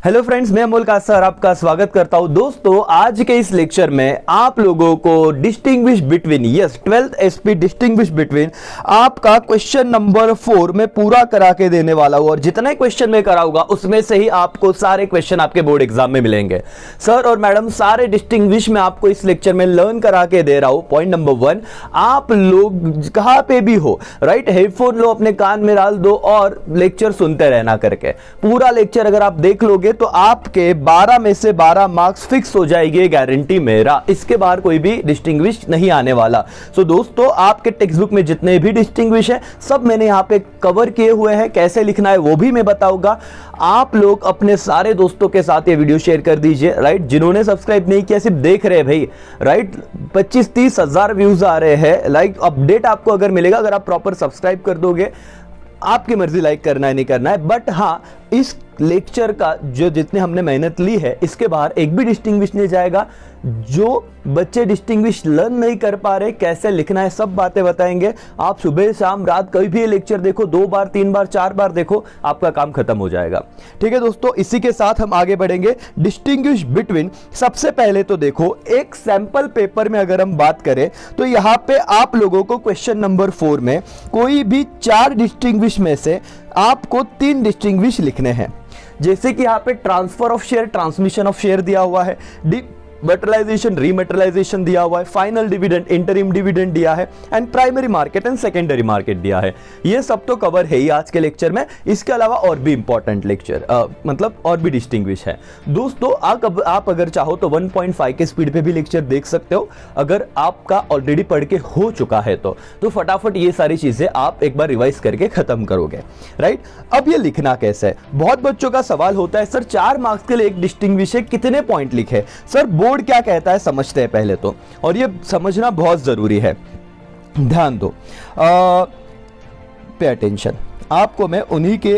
Hello friends, मैं अमोल कासर आपका स्वागत करता हूं। दोस्तों, आज के इस लेक्चर में आप लोगों को distinguish between 12th SP distinguish between आपका क्वेश्चन नंबर 4 में पूरा करा के देने वाला हूं और जितना क्वेश्चन में कराऊंगा उसमें से ही आपको सारे क्वेश्चन आपके बोर्ड एग्जाम में मिलेंगे। सर और मैडम सारे डिस्टिंग्विश में आपको इस लेक्चर में लर्न करा के दे रहा हूं। पॉइंट नंबर 1, आप लोग कहां पे भी हो, राइट, हेडफोन लो, अपने कान में डाल दो और लेक्चर सुनते रहना करके। पूरा लेक्चर अगर आप देख लोगे तो आपके 12 में से 12 मार्क्स फिक्स हो जाएंगे, गारंटी मेरा। इसके बाहर कोई भी डिस्टिंग्विश नहीं आने वाला। सो दोस्तों, आपके टेक्स्ट बुक में जितने भी डिस्टिंग्विश है सब मैंने यहां पे कवर किए हुए हैं। कैसे लिखना है वो भी मैं बताऊंगा। आप लोग अपने सारे दोस्तों के साथ ये वीडियो शेयर कर दीजिए, राइट। जिन्होंने सब्सक्राइब नहीं किया सिर्फ देख रहे हैं भाई, राइट, 25-30 हजार व्यूज आ रहे हैं। लाइक अपडेट आपको अगर मिलेगा अगर आप प्रॉपर सब्सक्राइब कर दोगे। आपकी मर्जी लाइक करना है नहीं करना है, बट हाँ, इस लेक्चर का जो जितने हमने मेहनत ली है इसके बाहर एक भी डिस्टिंग्विश नहीं जाएगा। जो बच्चे डिस्टिंग्विश लर्न नहीं कर पा रहे, कैसे लिखना है, सब बातें बताएंगे। आप सुबह शाम रात कभी भी ये लेक्चर देखो, 2 बार 3 बार 4 बार देखो, आपका काम खत्म हो जाएगा। ठीक है दोस्तों, इसी के साथ हम आगे बढ़ेंगे। डिस्टिंग्विश बिटवीन, सबसे पहले तो देखो एक सैंपल पेपर में अगर हम बात करें तो यहां पे आप लोगों को क्वेश्चन नंबर 4 में कोई भी 4 डिस्टिंग्विश में से आपको 3 डिस्टिंग्विश लिखने हैं। जैसे कि यहां पे transfer of share, transmission of share दिया हुआ है, मटेरियलाइजेशन, रीमटेरियलाइजेशन दिया हुआ है, फाइनल डिविडेंड, इंटरिम डिविडेंड दिया है, and primary market and secondary market दिया है। ये सब तो कवर है ही आज के लेक्चर में। इसके अलावा और भी इंपॉर्टेंट लेक्चर मतलब और भी डिस्टिंग्विश है। दोस्तों, आप अगर चाहो तो 1.5 के स्पीड पे भी लेक्चर देख सकते हो, अगर आपका ऑलरेडी पढ़ के हो चुका है तो फटाफट ये सारी चीजें आप एक बार रिवाइज करके खत्म करोगे, राइट। अब ये लिखना कैसे है, बहुत बच्चों का सवाल होता है, सर 4 मार्क्स के लिए एक डिस्टिंग्विश है, कितने पॉइंट लिखे। सर बोर्ड क्या कहता है समझते हैं पहले तो, और ये समझना बहुत जरूरी है। ध्यान दो, पे अटेंशन। आपको मैं उन्हीं के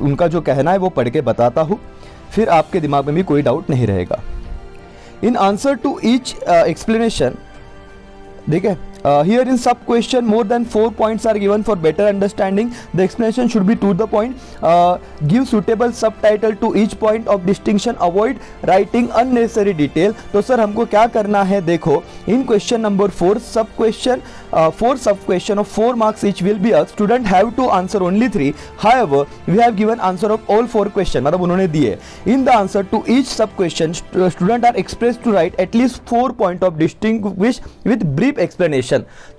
उनका जो कहना है वो पढ़ के बताता हूं, फिर आपके दिमाग में भी कोई डाउट नहीं रहेगा। In answer to each explanation, ठीक है, here in sub question more than 4 points are given for better understanding. The explanation should be to the point. Give suitable subtitle to each point of distinction. Avoid writing unnecessary detail. तो sir हमको क्या करना है, देखो in question number 4 sub question 4 sub question of 4 marks each will be asked. Student have to answer only 3. However, we have given answer of all 4 question. मतलब उन्होंने दिए। In the answer to each sub question, student are expressed to write at least 4 point of distinguish with brief explanation.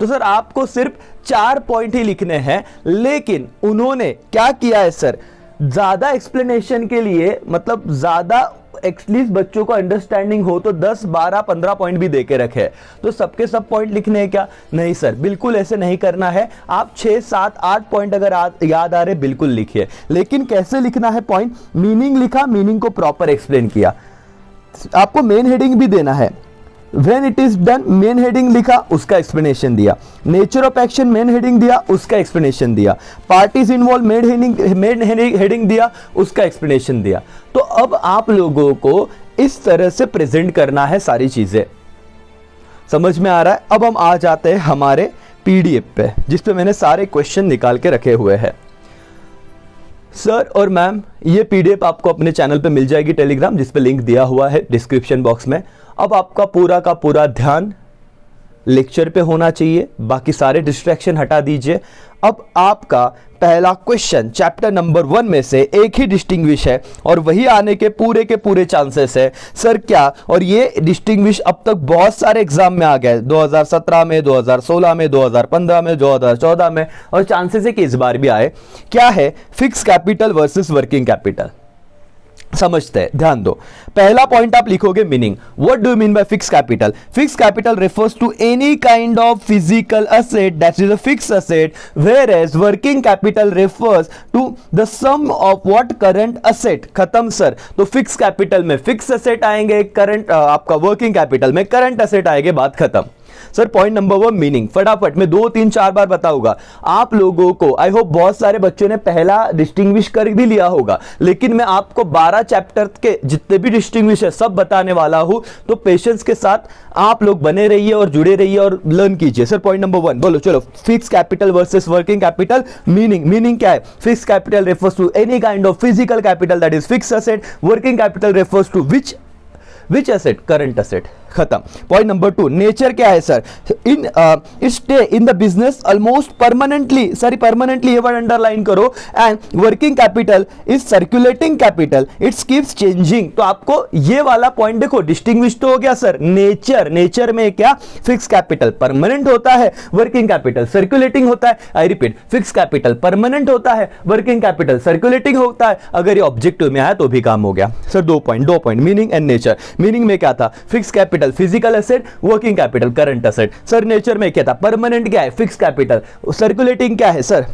तो sir आपको सिर्फ 4 point ही लिखने हैं, लेकिन उन्होंने क्या किया है सर, ज्यादा एक्सप्लेनेशन के लिए, मतलब ज्यादा एटलीस्ट बच्चों को अंडरस्टैंडिंग हो तो 10, 12, 15 पॉइंट भी देके रखे। तो सबके सब पॉइंट लिखने हैं क्या? नहीं सर, बिल्कुल ऐसे नहीं करना है। आप 6, 7, 8 पॉइंट अगर याद आ रहे बिल्कुल लिखिए, लेकिन कैसे लिखना है पॉइंट, मीनिंग लिखा, मीनिंग को प्रॉपर एक्सप्लेन किया। आपको मेन हेडिंग भी देना है, When it is done main heading लिखा, उसका एक्सप्लेनेशन दिया। Nature of action main heading दिया, उसका एक्सप्लेनेशन दिया। पार्टीज इन्वॉल्व मेन हेडिंग दिया, उसका एक्सप्लेनेशन दिया। तो अब आप लोगों को इस तरह से प्रेजेंट करना है सारी चीजें। समझ में आ रहा है? अब हम आ जाते हैं हमारे पीडीएफ पे, जिस पे मैंने सारे क्वेश्चन निकाल के रखे हुए हैं। सर और मैम, ये पीडीएफ आपको अपने चैनल पे मिल जाएगी टेलीग्राम, जिस पे लिंक दिया हुआ है डिस्क्रिप्शन बॉक्स में। अब आपका पूरा का पूरा ध्यान लेक्चर पे होना चाहिए, बाकी सारे डिस्ट्रैक्शन हटा दीजिए। अब आपका पहला क्वेश्चन चैप्टर नंबर 1 में से एक ही डिस्टिंग्विश है और वही आने के पूरे चांसेस है। सर क्या, और ये डिस्टिंग्विश अब तक बहुत सारे एग्जाम में आ गया है, 2017 में, 2016 में, 2015 में, 2014 में, और चांसेस है कि इस बार भी आए। क्या है? Fix capital versus working capital. समझते हैं, ध्यान दो। पहला पॉइंट आप लिखोगे meaning. What do you mean by fix capital? Fix capital refers to any kind of physical asset that is a fixed asset, whereas working capital refers to the sum of what current asset। खत्म sir. तो fix capital में fix asset आएंगे, current आपका working capital में current asset आएंगे, बात खत्म। Sir point number 1 meaning, फटाफट मैं 2 3 4 बार बताऊंगा आप लोगों को। आई होप बहुत सारे बच्चों ने पहला डिस्टिंग्विश कर भी लिया होगा, लेकिन मैं आपको 12 चैप्टर के जितने भी डिस्टिंग्विश है सब बताने वाला हूं, तो पेशेंस के साथ आप लोग बने रहिए और जुड़े रहिए और लर्न कीजिए। सर पॉइंट नंबर 1 बोलो, चलो। Fix capital versus working capital. Meaning क्या है? Fix capital refers to any kind of physical capital that is fix asset. Working capital refers to which asset? Current asset. खत्म। Point number 2 nature क्या है sir? It stay in the business almost permanently. Sorry permanently ये word underline करो। And working capital is circulating capital, it's keeps changing. तो आपको ये वाला point देखो, डिस्टिंग्विश तो हो गया सर। नेचर में क्या? फिक्स कैपिटल परमानेंट होता है, वर्किंग कैपिटल सर्कुलेटिंग होता है। I repeat, fix capital permanent होता है, वर्किंग कैपिटल सर्कुलेटिंग होता है। अगर ये ऑब्जेक्टिव में आया तो भी काम हो गया। सर दो point meaning and nature. Meaning में क्या था? Fix capital physical asset, working capital current asset. Sir nature में क्या था? परमानेंट क्या है? Fix capital. सर्कुलेटिंग क्या है sir?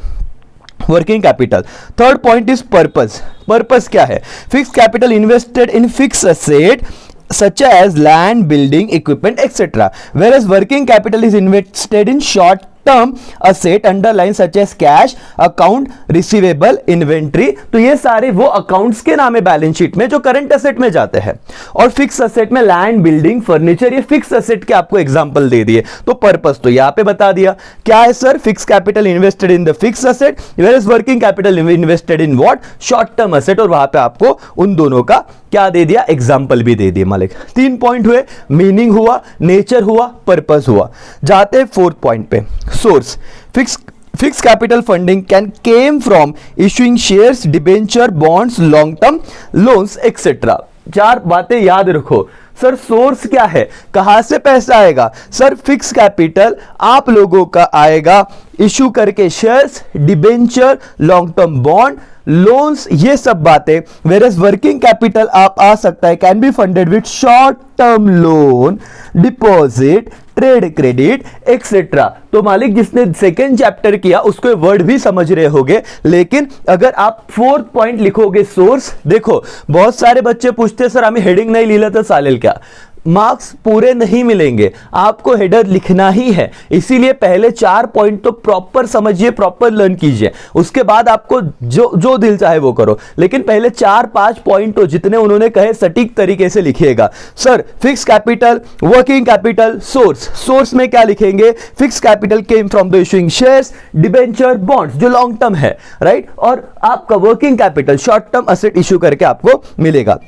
Working capital. Third point is purpose. Purpose क्या है? Fix capital invested in fix asset such as land, building, equipment, etc. Whereas working capital is invested in short term asset underline such as cash, account receivable, inventory। तो ये सारे वो accounts के नाम है balance sheet में जो current asset में जाते हैं। और फिक्स एसेट में लैंड, बिल्डिंग, फर्नीचर, ये फिक्स एसेट के आपको एग्जांपल दे दिए। तो पर्पस तो यहाँ पे बता दिया क्या है sir? Fix capital invested in the fix asset, whereas working capital invested in what? Short term asset. और वहां पे आपको उन दोनों का क्या दे दिया? एग्जाम्पल भी दे दिए मालिक। 3 पॉइंट हुए, मीनिंग हुआ, नेचर हुआ, पर्पस हुआ। जाते 4th पॉइंट पे, source. Fixed capital funding can came from issuing shares, debenture, bonds, long term loans, etc. 4 बातें याद रखो। सर सोर्स क्या है? कहां से पैसा आएगा? सर फिक्स कैपिटल आप लोगों का आएगा इशू करके shares, debenture, long term bond, loans, ये सब बातें। वेयरएज वर्किंग कैपिटल आप आ सकता है can be funded with short term loan, deposit, trade credit, etcetera. तो मालिक जिसने सेकेंड चैप्टर किया उसको वर्ड भी समझ रहे होगे, लेकिन अगर आप 4th पॉइंट लिखोगे सोर्स, देखो बहुत सारे बच्चे पूछते सर आम्ही हेडिंग नहीं लिहिलं तर चालेल क्या? मार्क्स पूरे नहीं मिलेंगे, आपको हेडर लिखना ही है। इसीलिए पहले 4 पॉइंट तो प्रॉपर समझिए, प्रॉपर लर्न कीजिए, उसके बाद आपको जो दिल चाहे वो करो, लेकिन पहले 4-5 पॉइंट तो जितने उन्होंने कहे सटीक तरीके से लिखिएगा। Sir fix capital, working capital, source में क्या लिखेंगे? Fix capital came from the issuing shares, debenture, bonds जो लॉन्ग टर्म है, राइट। और आपका working capital short term asset issue करके आपको मिलेगा।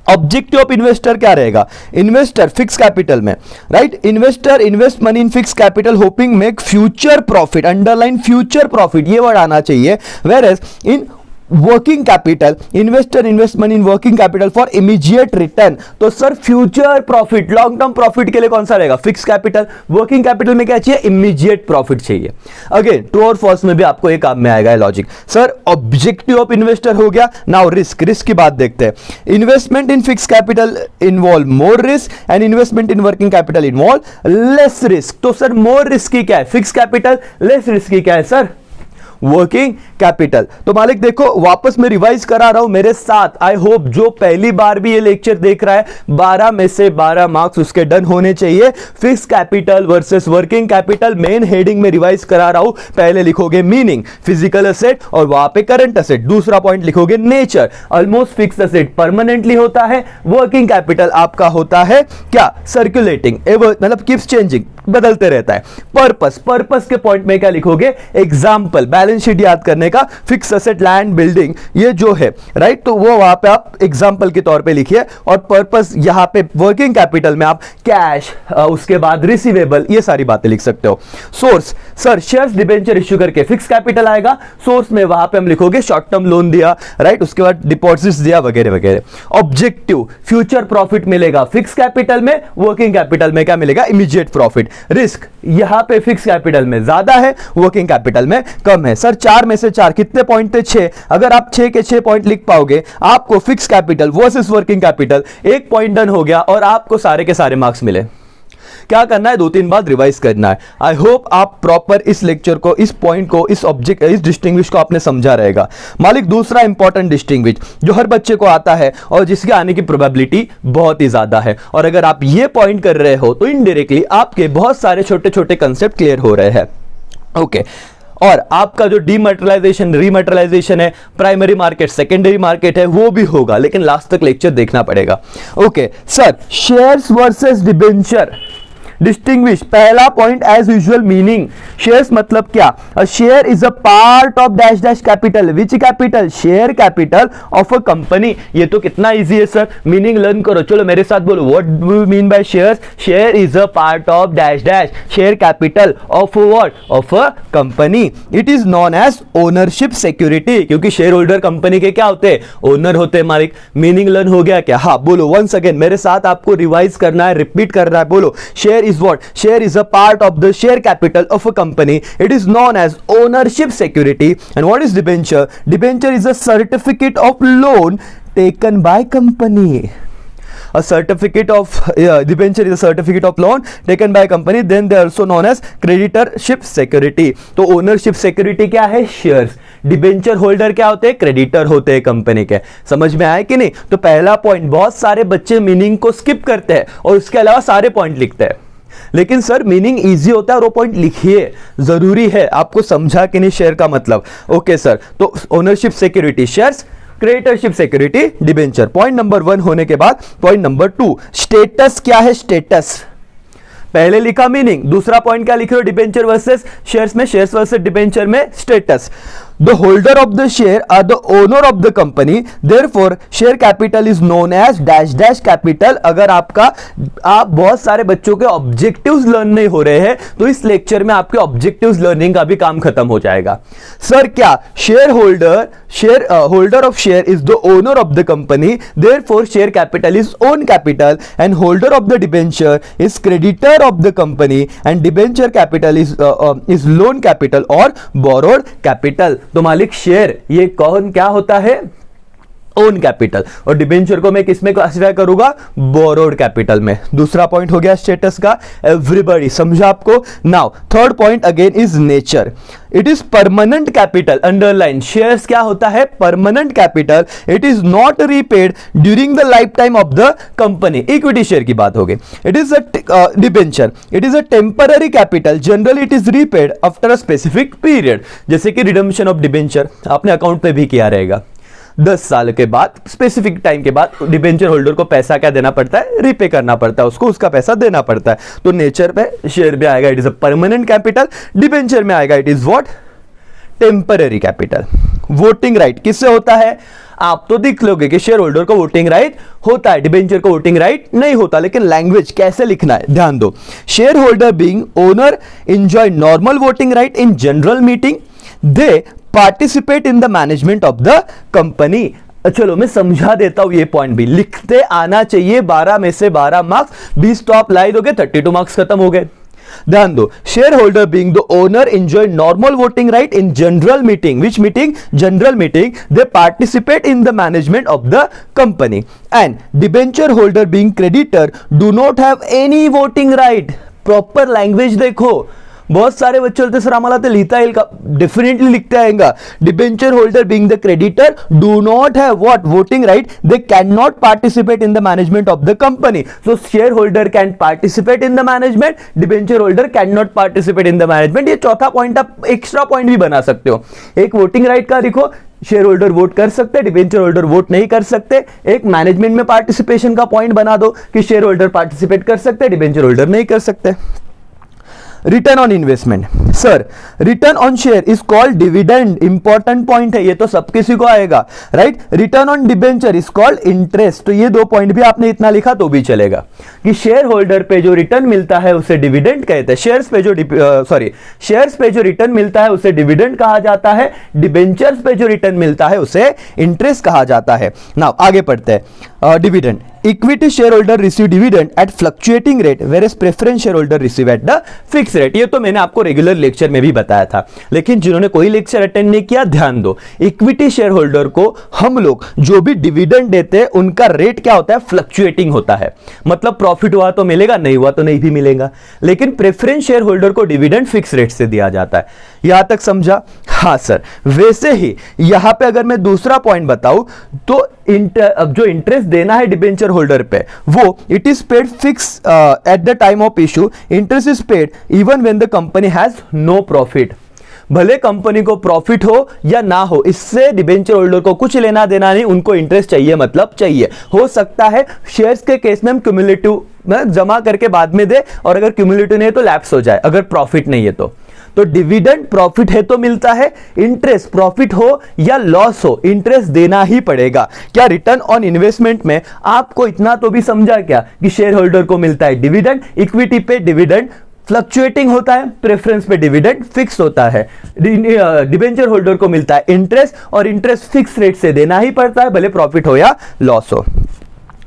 ऑब्जेक्टिव ऑफ इन्वेस्टर क्या रहेगा? इन्वेस्टर फिक्स कैपिटल में, right, investor invest money in fix capital hopping make future profit, underline future profit, ये वर्ड आना चाहिए। Whereas in working capital investor investment in working capital for immediate return. तो sir future profit, long term profit के लिए कौन सा रहेगा? Fix capital. Working capital में क्या चाहिए? इमीडिएट प्रॉफिट चाहिए। अगेन ट्रू और फॉल्स में भी आपको ये काम में आएगा logic. Sir objective of investor हो गया। नाउ रिस्क की बात देखते हैं। Investment in fix capital involve more risk and investment in working capital involve less risk. तो सर मोर रिस्की क्या है? Fix capital. लेस रिस्की क्या है सर? Working capital. तो मालिक देखो वापस मैं रिवाइज करा रहा हूं मेरे साथ। आई होप जो पहली बार भी ये लेक्चर देख रहा है 12 में से 12 मार्क्स उसके डन होने चाहिए। Fix capital versus working capital main heading में रिवाइज करा रहा हूं। पहले लिखोगे मीनिंग, फिजिकल एसेट, और वहां पे करंट एसेट। दूसरा पॉइंट लिखोगे nature, almost fix asset permanently होता है। वर्किंग कैपिटल आपका होता है क्या? सर्कुलेटिंग, मतलब कीप्स चेंजिंग, बदलते रहता है। पर्पस के पॉइंट में क्या लिखोगे? एग्जाम्पल, बैलेंस शीट याद करने का, फिक्स एसेट, लैंड, बिल्डिंग, ये जो है, राइट, तो वो वहां पे आप एग्जाम्पल के तौर पे लिखिए। और पर्पस यहां पे वर्किंग कैपिटल में आप कैश, उसके बाद रिसीवेबल, ये सारी बातें लिख सकते हो। Source, sir shares, debenture issue करके फिक्स कैपिटल आएगा। सोर्स में वहां पे हम लिखोगे शॉर्ट टर्म लोन दिया, राइट, उसके बाद डिपॉजिट्स दिया, वगैरह वगैरह। ऑब्जेक्टिव, फ्यूचर प्रॉफिट मिलेगा फिक्स कैपिटल में, वर्किंग कैपिटल में क्या मिलेगा? Immediate profit. रिस्क यहां पे फिक्स कैपिटल में ज्यादा है, वर्किंग कैपिटल में कम है। सर 4 में से 4 कितने पॉइंट थे? 6। अगर आप 6 के 6 पॉइंट लिख पाओगे, आपको fix capital versus working capital 1 point done हो गया और आपको सारे के सारे मार्क्स मिले। क्या करना है, 2-3 बार रिवाइज करना है। आई होप आप प्रॉपर इस लेक्चर को, इस पॉइंट को, इस ऑब्जेक्ट, इस डिस्टिंग्विश को आपने समझा रहेगा। मालिक, दूसरा इंपॉर्टेंट डिस्टिंग्विश जो हर बच्चे को आता है और जिसके आने की प्रोबेबिलिटी बहुत ही ज्यादा है, और अगर आप ये पॉइंट कर रहे हो तो इनडायरेक्टली आपके बहुत सारे छोटे छोटे कंसेप्ट क्लियर हो रहे हैं। ओके, और आपका जो डीमटेरियलाइजेशन, रीमटेरियलाइजेशन है, प्राइमरी मार्केट, सेकेंडरी मार्केट है, वो भी होगा, लेकिन लास्ट तक लेक्चर देखना पड़ेगा। Okay sir, shares versus debenture distinguish. पहला point as usual meaning. Shares मतलब क्या? A share is a part of dash dash capital. Which capital? Share capital of a company. ये तो कितना इजी है सर, मीनिंग लर्न करो। चलो मेरे साथ बोलो, what do you mean by shares? Share is a part of dash dash, share capital of what? Of a company. It is known as ownership security, क्योंकि शेयर होल्डर कंपनी के क्या होते हैं? ओनर होते हैं। मालिक, मीनिंग लर्न हो गया क्या? हाँ बोलो वंस अगेन, मेरे साथ आपको रिवाइज करना है, रिपीट करना है। बोलो, share is what? Share is a part of the share capital of a company. It is known as ownership security. And what is debenture? Debenture is a certificate of loan taken by company. A certificate of debenture is a certificate of loan taken by a company. Then they are also known as creditorship security. तो ownership security क्या है? Shares. Debenture holder क्या होते हैं? Creditor होते हैं company के। समझ में आया कि नहीं? तो पहला पॉइंट, बहुत सारे बच्चे मीनिंग को स्किप करते हैं और उसके अलावा सारे पॉइंट लिखते हैं, लेकिन सर मीनिंग इजी होता है और वो पॉइंट लिखिए, जरूरी है। आपको समझा कि नहीं शेयर का मतलब? ओके सर, तो ownership security shares, creditorship security debenture. Point number 1 होने के बाद पॉइंट नंबर 2, स्टेटस क्या है? स्टेटस पहले लिखा मीनिंग, दूसरा पॉइंट क्या लिख रहे हो? डिबेंचर वर्सेस शेयर्स में, शेयर्स वर्सेस डिबेंचर में status. The holder of the share are the owner of the company, therefore share capital is known as dash dash capital। अगर आप बहुत सारे बच्चों के ऑब्जेक्टिव्स लर्न नहीं हो रहे हैं तो इस लेक्चर में आपके ऑब्जेक्टिव्स लर्निंग का भी काम खत्म हो जाएगा। सर क्या? Share holder of share is the owner of the company, therefore share capital is own capital, and holder of the debenture is creditor of the company, and debenture capital is loan capital or borrowed capital। तो मालिक share ये कौन क्या होता है? Own capital, और debenture को मैं किसमें क्लासिफाई करूंगा? बोरोड कैपिटल में। दूसरा पॉइंट हो गया स्टेटस का, एवरीबॉडी समझा आपको। Now third point again is nature. It is permanent capital, underline. Shares क्या होता है? Permanent capital. It is not repaid during the life time of the company. Equity share की बात होगी। It is a debenture, it is a temporary capital, generally it is repaid after a specific period. जैसे कि redemption of debenture आपने account पे भी किया रहेगा, 10 साल के बाद, स्पेसिफिक टाइम के बाद डिबेंचर होल्डर को पैसा क्या देना पड़ता है? रीपे करना पड़ता है, उसको उसका पैसा देना पड़ता है। तो नेचर में शेयर में आएगा it is a permanent capital, debenture में आएगा it is what? Temporary capital. Voting right किससे होता है? आप तो देख लोगे कि शेयर होल्डर को वोटिंग राइट होता है, डिबेंचर को वोटिंग राइट नहीं होता, लेकिन लैंग्वेज कैसे लिखना है ध्यान दो। Share holder being owner enjoy normal voting right in general meeting, they participate in the management of the company. चलो मैं समझा देता हूं, ये पॉइंट भी लिखते आना चाहिए। 12 में से 12 मार्क्स, 20 तो आप लाई दोगे, 32 मार्क्स खत्म हो गए। ध्यान दो, share holder being the owner enjoy normal voting right in general meeting. Which meeting? General meeting. They participate in the management of the company. And debenture holder being creditor do not have any voting right. Proper language देखो, बहुत सारे बच्चे होते sir आम्हाला ते लिहिता येईल का? डेफिनेटली लिखता आएगा। Debenture holder being the creditor do not have what? Voting right. They can not participate in the management of the company. So share holder can participate in the management, debenture holder can not participate in the management. ये चौथा point आप extra point भी बना सकते हो। एक voting right का लिखो, शेयर होल्डर वोट कर सकते, डिबेंचर होल्डर वोट नहीं कर सकते। एक मैनेजमेंट में पार्टिसिपेशन का पॉइंट बना दो कि शेयर होल्डर पार्टिसिपेट कर सकते, डिबेंचर होल्डर नहीं कर सकते। Return on investment, sir return on share is called dividend. Important point है, ये तो सब किसी को आएगा, right. Return on debenture is called interest. तो ये 2 पॉइंट भी आपने इतना लिखा तो भी चलेगा कि शेयर होल्डर पे जो रिटर्न मिलता है उसे डिविडेंड कहते हैं। शेयर्स पे जो रिटर्न मिलता है उसे डिविडेंड कहा जाता है, डिबेंचर्स पे जो रिटर्न मिलता है उसे इंटरेस्ट कहा जाता है। नाउ आगे पढ़ते हैं। Dividend equity share holder receive dividend at fluctuating rate whereas preference share holder receive at the fix rate. ये तो मैंने आपको रेगुलर लेक्चर में भी बताया था, लेकिन जिन्होंने कोई लेक्चर अटेंड नहीं किया ध्यान दो, इक्विटी शेयर होल्डर को हम लोग जो भी डिविडेंड देते हैं उनका रेट क्या होता है, फ्लक्चुएटिंग होता है। मतलब प्रॉफिट हुआ तो मिलेगा, नहीं हुआ तो नहीं भी मिलेगा। लेकिन प्रेफरेंस शेयर होल्डर को डिविडेंड फिक्स रेट से दिया जाता है। यहां तक समझा? हाँ सर। वैसे ही यहां पे अगर मैं दूसरा पॉइंट बताऊं तो अब जो इंटरेस्ट देना है डिबेंचर होल्डर पे वो it is paid fix at the time of issue. Interest is paid even when the company has no profit. भले कंपनी को प्रॉफिट हो या ना हो, इससे डिबेंचर होल्डर को कुछ लेना देना नहीं, उनको इंटरेस्ट चाहिए मतलब चाहिए। हो सकता है शेयर्स के केस में हम क्यूमुलेटिव जमा करके बाद में दे, और अगर क्यूमुलेटिव नहीं है तो लैप्स हो जाए, अगर प्रॉफिट नहीं है तो डिविडेंड प्रॉफिट है तो मिलता है, इंटरेस्ट प्रॉफिट हो या लॉस हो इंटरेस्ट देना ही पड़ेगा। क्या रिटर्न ऑन इन्वेस्टमेंट में आपको इतना तो भी समझा क्या कि शेयर होल्डर को मिलता है डिविडेंड, इक्विटी पे डिविडेंड फ्लक्चुएटिंग होता है, प्रेफरेंस पे डिविडेंड फिक्स होता है, डिबेंचर होल्डर को मिलता है इंटरेस्ट, और इंटरेस्ट फिक्स रेट से देना ही पड़ता है भले प्रॉफिट हो या लॉस हो।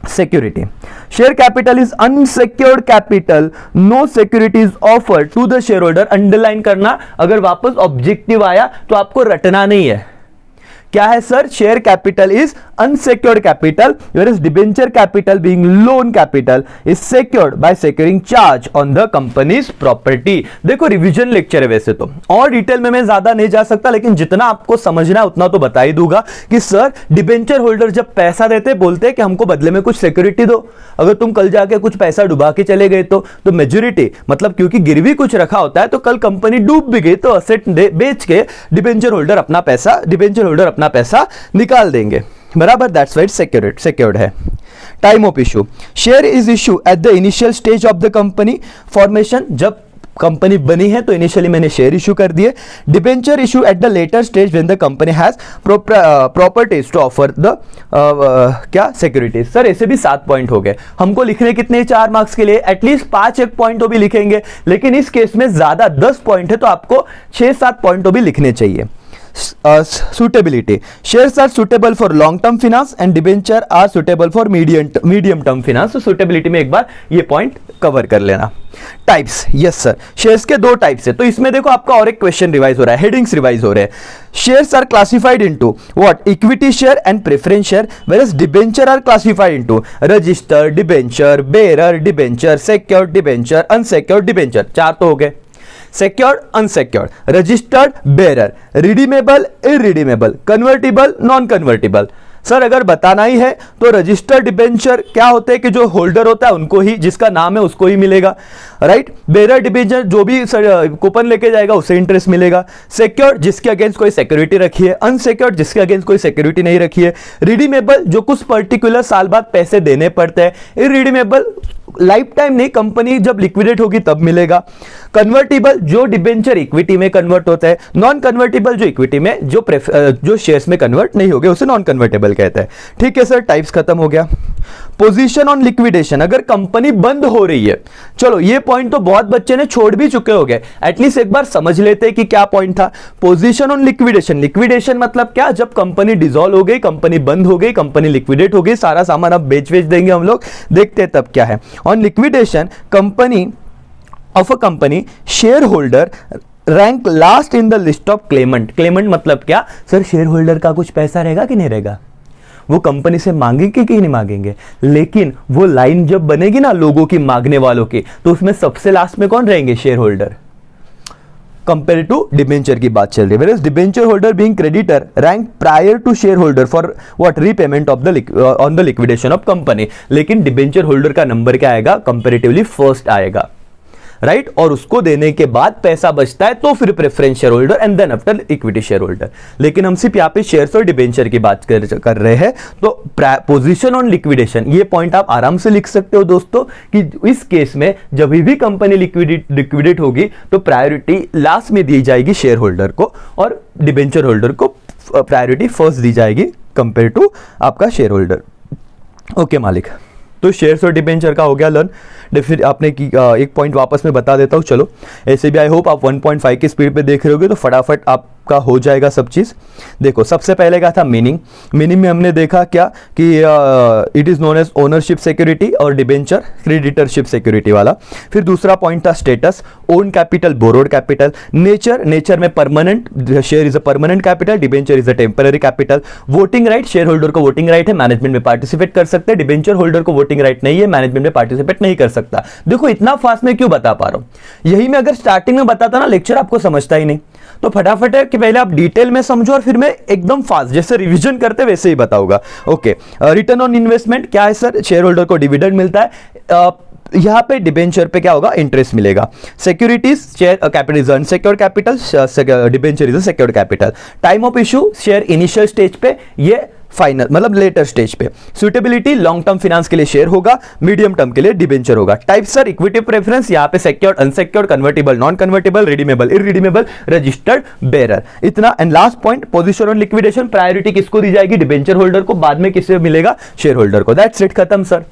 Security. Share capital is unsecured capital. No security is offered to the shareholder. Underline करना, अगर वापस ऑब्जेक्टिव आया तो आपको रटना नहीं है। क्या है sir? Share capital is unsecured capital, whereas debenture capital being loan capital is secured by securing charge on the company's property. देखो रिवीजन लेक्चर है वैसे तो, और डिटेल में मैं ज्यादा नहीं जा सकता, लेकिन जितना आपको समझना है उतना तो बता ही दूंगा कि सर डिबेंचर होल्डर जब पैसा देते बोलते हैं कि हमको बदले में कुछ सिक्योरिटी दो, अगर तुम कल जाके कुछ पैसा डुबा के चले गए तो मेजोरिटी मतलब क्योंकि गिरवी कुछ रखा होता है, तो कल कंपनी डूब भी गई तो असेट बेच के डिबेंचर होल्डर अपना पैसा निकाल देंगे, बराबर। दैट्स वाइट सेक्योर्ड है। Time of issue, share is issue at the initial stage of the company formation. जब कंपनी बनी है तो इनिशियली मैंने शेयर इशू कर दिए। Debenture issue at the later stage when the company has properties to offer the क्या securities. Sir ऐसे भी 7 पॉइंट हो गए, हमको लिखने कितने 4 मार्क्स के लिए एटलीस्ट 5 एक पॉइंट तो भी लिखेंगे, लेकिन इस केस में ज्यादा 10 पॉइंट है तो आपको 6-7 पॉइंट तो भी लिखने चाहिए। suitability, shares are suitable for long term finance and debenture are suitable for medium term finance। तो suitability में एक बार ये पॉइंट कवर कर लेना। टाइप्स, यस सर, शेयर्स के 2 टाइप्स है, तो इसमें देखो आपका और एक क्वेश्चन रिवाइज हो रहा है, हेडिंग्स रिवाइज हो रहे हैं। Shares are classified into what, equity share and preference share, whereas debenture are classified into registered debenture, bearer debenture, secured debenture, unsecured debenture. 4 तो हो गए, secured, unsecured, registered, bearer, redeemable, irredeemable, convertible, non convertible. Sir अगर बताना ही है तो registered debenture क्या होते हैं कि जो होल्डर होता है उनको ही, जिसका नाम है उसको ही मिलेगा, राइट। बेरर डिबेंचर जो भी कूपन लेके जाएगा उसे इंटरेस्ट मिलेगा। सिक्योर्ड जिसके अगेंस्ट कोई सिक्योरिटी रखी है, अनसिक्योर्ड जिसके अगेंस्ट कोई सिक्योरिटी नहीं रखी है, रिडीमेबल जो कुछ पर्टिकुलर साल बाद पैसे देने पड़ते हैं, इरिडीमेबल लाइफ टाइम नहीं, कंपनी जब लिक्विडेट होगी तब मिलेगा। कन्वर्टिबल जो डिबेंचर इक्विटी में कन्वर्ट होता है, नॉन कन्वर्टिबल जो इक्विटी में जो शेयर्स में कन्वर्ट नहीं हो गए उसे नॉन कन्वर्टेबल कहते हैं। ठीक है सर, टाइप्स खत्म हो गया। पोजीशन ऑन लिक्विडेशन, अगर कंपनी बंद हो रही है, चलो ये पॉइंट तो बहुत बच्चे ने छोड़ भी चुके होंगे, एटलीस्ट एक बार समझ लेते हैं कि क्या पॉइंट था। पोजीशन ऑन लिक्विडेशन, लिक्विडेशन मतलब क्या, जब कंपनी डिसॉल्व हो गई, कंपनी बंद हो गई, कंपनी लिक्विडेट हो गई, सारा सामान अब बेच देंगे हम लोग, देखते हैं तब क्या है। On liquidation company of a company share holder rank last in the list of Clement. Clement मतलब क्या सर, शेयर होल्डर का कुछ पैसा रहेगा कि नहीं रहेगा, वो कंपनी से मांगेंगे कि नहीं मांगेंगे, लेकिन वो लाइन जब बनेगी ना लोगों की, मांगने वालों की, तो उसमें सबसे लास्ट में कौन रहेंगे, share holder. Compare to debenture की बात चल रही है, whereas debenture holder being creditor rank prior to share holder for what, repayment of the on the liquidation of company. लेकिन डिबेंचर होल्डर का नंबर क्या आएगा, कंपेरेटिवली फर्स्ट आएगा, राइट। और उसको देने के बाद पैसा बचता है तो फिर preference share holder and then after equity share holder. लेकिन हम सिर्फ यहाँ पे शेयर्स और डिबेंचर की बात कर रहे हैं। तो पोजीशन ऑन लिक्विडेशन, ये पॉइंट आप आराम से लिख सकते हो दोस्तों, कि इस केस में जब भी कंपनी लिक्विडेट होगी तो प्रायोरिटी लास्ट में दी जाएगी शेयर होल्डर को, और डिबेंचर होल्डर को प्रायोरिटी फर्स्ट दी जाएगी कंपेयर टू आपका शेयर होल्डर। ओके मालिक, तो शेयर्स और डिबेंचर का हो गया लर्न। डेफिनेट आपने एक पॉइंट वापस में बता देता हूँ। चलो ऐसे भी आई होप आप 1.5 की स्पीड पे देख रहे होगे तो फटाफट आप आपका हो जाएगा सब चीज़। देखो सबसे पहले क्या था मीनिंग में हमने देखा क्या कि it is known as ownership security और डिबेंचर क्रेडिटरशिप सिक्योरिटी वाला। फिर दूसरा पॉइंट था status, own capital, borrowed capital. Nature में permanent, share is a permanent capital, debenture is a temporary capital. Voting right, share holder को voting right है, management में participate कर सकते हैं। डिबेंचर होल्डर को वोटिंग राइट नहीं है, मैनेजमेंट में पार्टिसिपेट नहीं कर सकता। देखो इतना फास्ट में क्यों बता पा रहा हूं, यही मैं अगर स्टार्टिंग में बताता ना लेक्चर आपको समझता ही नहीं। तो फटाफट है कि पहले आप डिटेल में समझो और फिर मैं एकदम फास्ट जैसे रिवीजन करते वैसे ही बताऊंगा। ओके, रिटर्न ऑन इन्वेस्टमेंट क्या है सर, शेयर होल्डर को डिविडेंड मिलता है। यहां पे डिबेंचर पे क्या होगा, इंटरेस्ट मिलेगा। Securities, share capital is unsecured capital, debenture is a secured capital. Time of issue, share initial stage पे, ये फाइनल मतलब लेटर स्टेज पे। सुटेबिलिटी, लॉन्ग टर्म फाइनेंस के लिए शेयर होगा, मीडियम टर्म के लिए डिबेंचर होगा। टाइप सर इक्विटी प्रेफरेंस, यहां पे secured, unsecured, convertible, non convertible, redeemable, irredeemable, registered bearer, इतना। And last point position on liquidation, priority किसको दी जाएगी, डिबेंचर होल्डर को, बाद में किसे मिलेगा, शेयर होल्डर को। दैट्स इट, खत्म सर।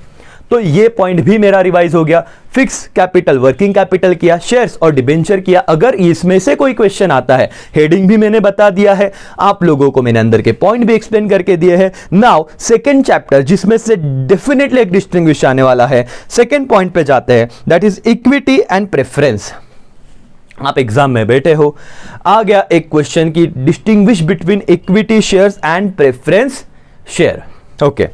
तो ये पॉइंट भी मेरा रिवाइज हो गया। फिक्स कैपिटल, वर्किंग कैपिटल किया, शेयर्स और डिबेंचर किया। अगर इसमें से कोई क्वेश्चन आता है, हेडिंग भी मैंने बता दिया है, आप लोगों को मैंने अंदर के पॉइंट भी एक्सप्लेन करके दिए हैं। नाउ सेकंड चैप्टर जिसमें से डेफिनेटली एक डिस्टिंग्विश आने वाला है, सेकंड पॉइंट पे जाते हैं, that is equity and preference. आप एग्जाम में बैठे हो, आ गया एक क्वेश्चन की distinguish between equity shares and preference share. Okay,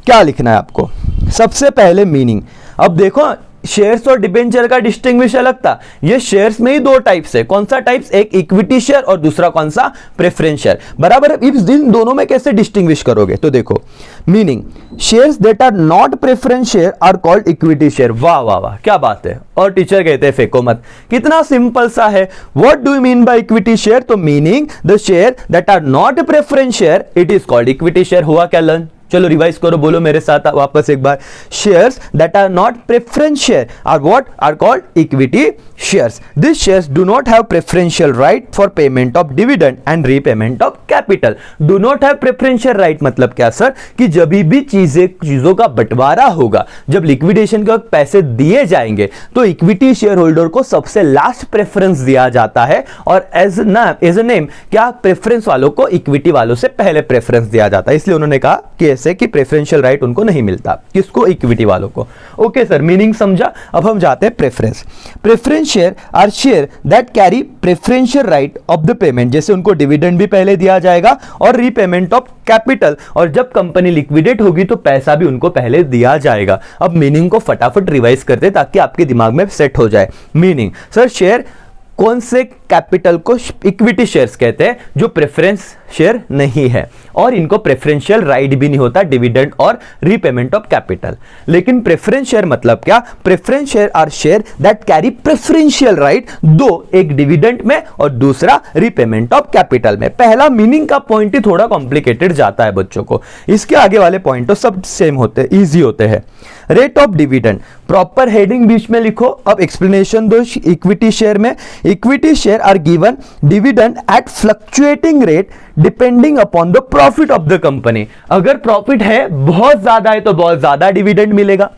क्या लिखना है आपको, सबसे पहले मीनिंग। अब देखो शेयर्स और डिबेंचर का डिस्टिंग्विश अलग था, ये शेयर्स में ही दो टाइप्स है। कौन सा टाइप्स, एक इक्विटी शेयर और दूसरा कौन सा, प्रेफरेंस शेयर। बराबर है, इन दोनों में कैसे डिस्टिंग्विश करोगे, तो देखो meaning, shares that are not preference share are called equity share. वाह वाह वाह, क्या बात है। और टीचर कहते हैं फेंको मत, कितना सिंपल सा है। What do you mean by equity share, तो meaning the share that are not preference share it is called equity share. हुआ क्या लर्न, चलो रिवाइज करो, बोलो मेरे साथ वापस एक बार। Shares that are not preference share are what, are called equity shares. This shares do not have preferential right for payment of dividend and repayment of capital. Do not have preferential right मतलब क्या sir, कि जब भी चीजों का बंटवारा होगा, जब लिक्विडेशन के वक्त पैसे दिए जाएंगे, तो इक्विटी शेयर होल्डर को सबसे लास्ट प्रेफरेंस दिया जाता है। और एज ए नेम क्या, प्रेफरेंस वालों को इक्विटी वालों से पहले प्रेफरेंस दिया जाता है। इसलिए उन्होंने कहा कि ऐसे कि प्रेफरेंशियल राइट उनको नहीं मिलता, किसको, इक्विटी वालों को। ओके सर, मीनिंग समझा। अब हम जाते हैं preference. Preference share are share that carry preferential right of the payment, जैसे उनको डिविडेंड भी पहले दिया जाएगा और रीपेमेंट ऑफ कैपिटल, और जब कंपनी लिक्विडेट होगी तो पैसा भी उनको पहले दिया जाएगा। अब मीनिंग को फटाफट रिवाइज करते ताकि आपके दिमाग में सेट हो जाए। मीनिंग सर, शेयर कौन से कैपिटल को इक्विटी शेयर्स कहते हैं, जो प्रेफरेंस शेयर नहीं है और इनको प्रेफरेंशियल राइट भी नहीं होता, डिविडेंड और रीपेमेंट ऑफ कैपिटल। लेकिन प्रेफरेंस शेयर मतलब क्या, preference share are share that carry preferential right, दो, एक डिविडेंड में और दूसरा रीपेमेंट ऑफ कैपिटल में। पहला मीनिंग का पॉइंट ही थोड़ा कॉम्प्लिकेटेड जाता है बच्चों को, इसके आगे वाले पॉइंट तो सब सेम होते हैं, ईजी होते हैं। Rate of dividend, proper heading बीच में लिखो। अब एक्सप्लेनेशन दो इक्विटी शेयर में। Equity share are given dividend at fluctuating rate depending upon the profit of the company. अगर प्रॉफिट है, बहुत ज्यादा है तो बहुत ज्यादा डिविडेंड मिलेगा,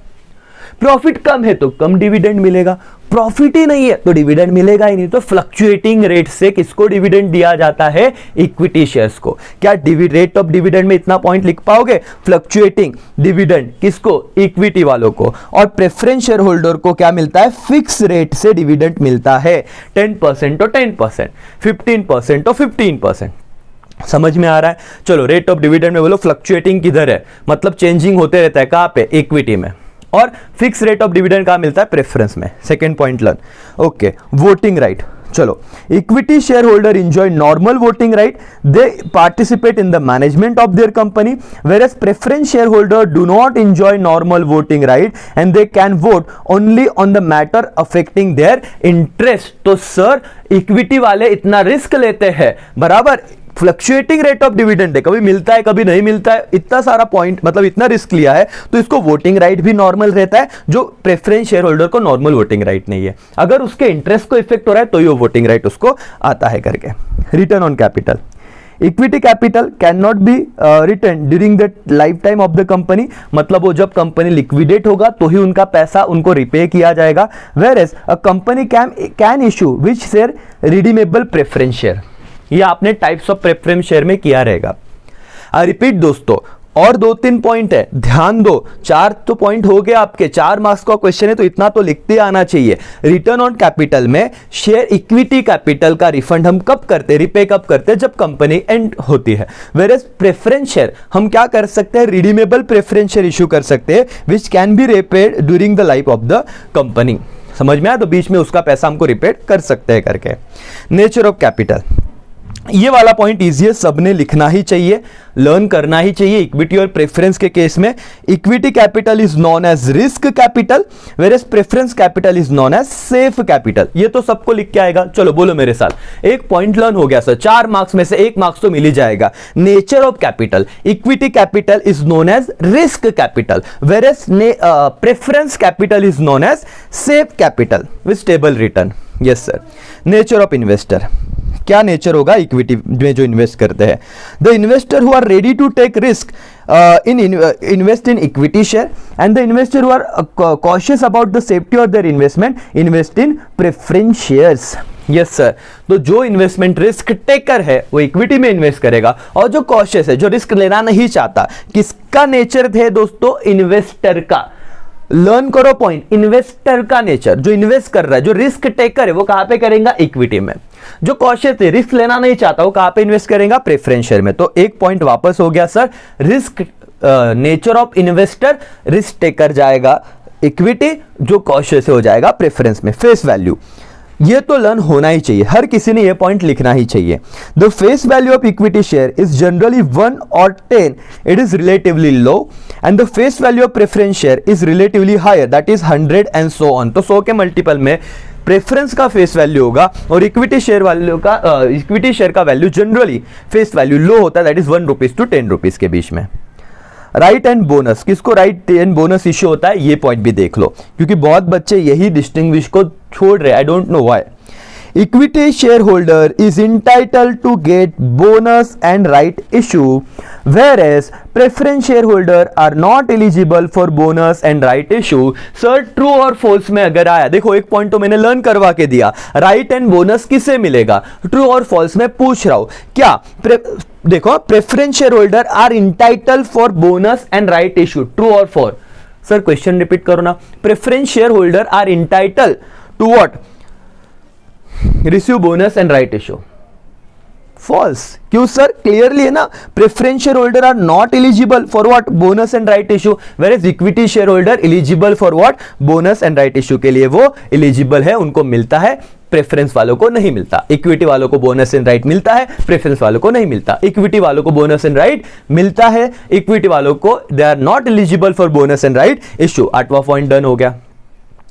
प्रॉफिट कम है तो कम डिविडेंड मिलेगा, प्रॉफिट ही नहीं है तो डिविडेंड मिलेगा ही नहीं। तो फ्लक्चुएटिंग रेट से किसको डिविडेंड दिया जाता है, इक्विटी शेयर्स को। क्या रेट ऑफ डिविडेंड में इतना पॉइंट लिख पाओगे, फ्लक्चुएटिंग डिविडेंड किसको, इक्विटी वालों को। और प्रेफरेंस शेयर होल्डर को क्या मिलता है, फिक्स रेट से डिविडेंड मिलता है, 10% तो 10%, 15% तो 15%। समझ में आ रहा है। चलो रेट ऑफ डिविडेंड में बोलो फ्लक्चुएटिंग किधर है, मतलब चेंजिंग होते रहता है, कहां पे, इक्विटी में। और फिक्स रेट ऑफ डिविडेंड कहां मिलता है, प्रेफरेंस में। Second point learn. Okay, voting right, चलो equity share holder enjoy normal voting right, they participate in the management of their company, whereas preference shareholder do not enjoy normal voting right and they can vote only on the matter affecting their interest। तो sir equity वाले इतना risk लेते हैं, बराबर, fluctuating rate of dividend है, कभी मिलता है कभी नहीं मिलता है, इतना सारा पॉइंट, मतलब इतना रिस्क लिया है, तो इसको वोटिंग राइट भी नॉर्मल रहता है, जो प्रेफरेंस शेयर होल्डर को नॉर्मल वोटिंग राइट नहीं है। अगर उसके इंटरेस्ट को इफेक्ट हो रहा है तो ये वोटिंग राइट उसको आता है करके। Return on capital, equity capital can not be return during the life time of the company, मतलब वो जब कंपनी लिक्विडेट होगा तो ही उनका पैसा उनको रिपे किया जाएगा। Whereas a company can issue which share redeemable preference share, ये आपने टाइप्स ऑफ प्रेफरेंस शेयर में किया रहेगा। आई रिपीट दोस्तों, और 2-3 पॉइंट है, ध्यान दो। 4 तो पॉइंट हो गए आपके, 4 मार्क्स का क्वेश्चन है तो इतना तो लिखते आना चाहिए। रिटर्न ऑन कैपिटल में शेयर इक्विटी कैपिटल का रिफंड हम कब करते, रिपे कब करते, जब कंपनी एंड होती है। वेयरएज प्रेफरेंस शेयर हम क्या कर सकते हैं, रिडीमेबल प्रेफरेंस शेयर इशू कर सकते हैं which can be repaid during the life of the company. समझ में आया, तो बीच में उसका पैसा हमको रिपेड कर सकते हैं करके। नेचर ऑफ कैपिटल, ये वाला पॉइंट इजी है, सबने लिखना ही चाहिए, लर्न करना ही चाहिए। इक्विटी और प्रेफरेंस के केस में equity capital is known as risk capital, whereas preference capital is known as safe capital. ये तो सबको लिख के आएगा। चलो बोलो मेरे साथ, एक पॉइंट लर्न हो गया सर, 4 मार्क्स में से 1 मार्क्स तो मिल ही जाएगा। Nature of capital, equity capital is known as risk capital, whereas preference capital is known as safe capital with stable return. Yes sir. Nature of investor, क्या nature होगा इक्विटी में जो इन्वेस्ट करते हैं, the investor who are ready to take risk invest in equity share and the investor who are cautious about the safety of their investment invest in preference shares. Yes sir. तो जो investment risk taker है वो equity में invest करेगा, और जो cautious है, जो रिस्क लेना नहीं चाहता, किसका नेचर है दोस्तों, इन्वेस्टर का। लर्न करो पॉइंट, इन्वेस्टर का नेचर, जो इन्वेस्ट कर रहा है, जो रिस्क टेकर है वो कहां पे करेगा, इक्विटी में। जो कॉशियस है, रिस्क लेना नहीं चाहता, वो कहां पे इन्वेस्ट करेगा, प्रेफरेंस शेयर में। तो एक पॉइंट वापस हो गया sir, risk nature of investor, risk taker जाएगा इक्विटी, जो कॉशियस हो जाएगा प्रेफरेंस में। फेस वैल्यू, ये तो लर्न होना ही चाहिए, हर किसी ने ये पॉइंट लिखना ही चाहिए। The face value of equity share is generally 1 or 10, it is relatively low, and the face value of preference share is relatively higher, that is 100 and so on. तो 100 के मल्टीपल में प्रेफरेंस का face value होगा और equity share value का equity share का value generally face value लो होता है, that is 1 rupees to 10 rupees के बीच में। राइट एंड बोनस, किसको राइट एंड बोनस इश्यू होता है, ये पॉइंट भी देख लो, क्योंकि बहुत बच्चे यही डिस्टिंग्विश को छोड़ रहे, I don't know why. Equity share holder is entitled to get bonus and right issue, whereas preference shareholder are not eligible for bonus and right issue। Sir true और फॉल्स में अगर आया, देखो एक पॉइंट तो मैंने लर्न करवा के दिया, राइट एंड बोनस किसे मिलेगा, ट्रू और फॉल्स में पूछ रहा हूं क्या। देखो preference share holder are entitle for bonus and right issue, true और फॉल्स। सर क्वेश्चन रिपीट करो ना, preference share holder are entitle to what, receive bonus and right issue. False, क्यों सर, क्लियरली है ना, preference share holder are not eligible for what, bonus and right issue, whereas equity share holder eligible for what, bonus and right issue के लिए वो eligible है, उनको मिलता है, प्रेफरेंस वालों को नहीं मिलता। इक्विटी वालों को बोनस एंड राइट मिलता है, प्रेफरेंस वालों को नहीं मिलता। इक्विटी वालों को बोनस एंड राइट मिलता है, इक्विटी वालों को they are not eligible for bonus and right issue. 8वां पॉइंट डन हो गया।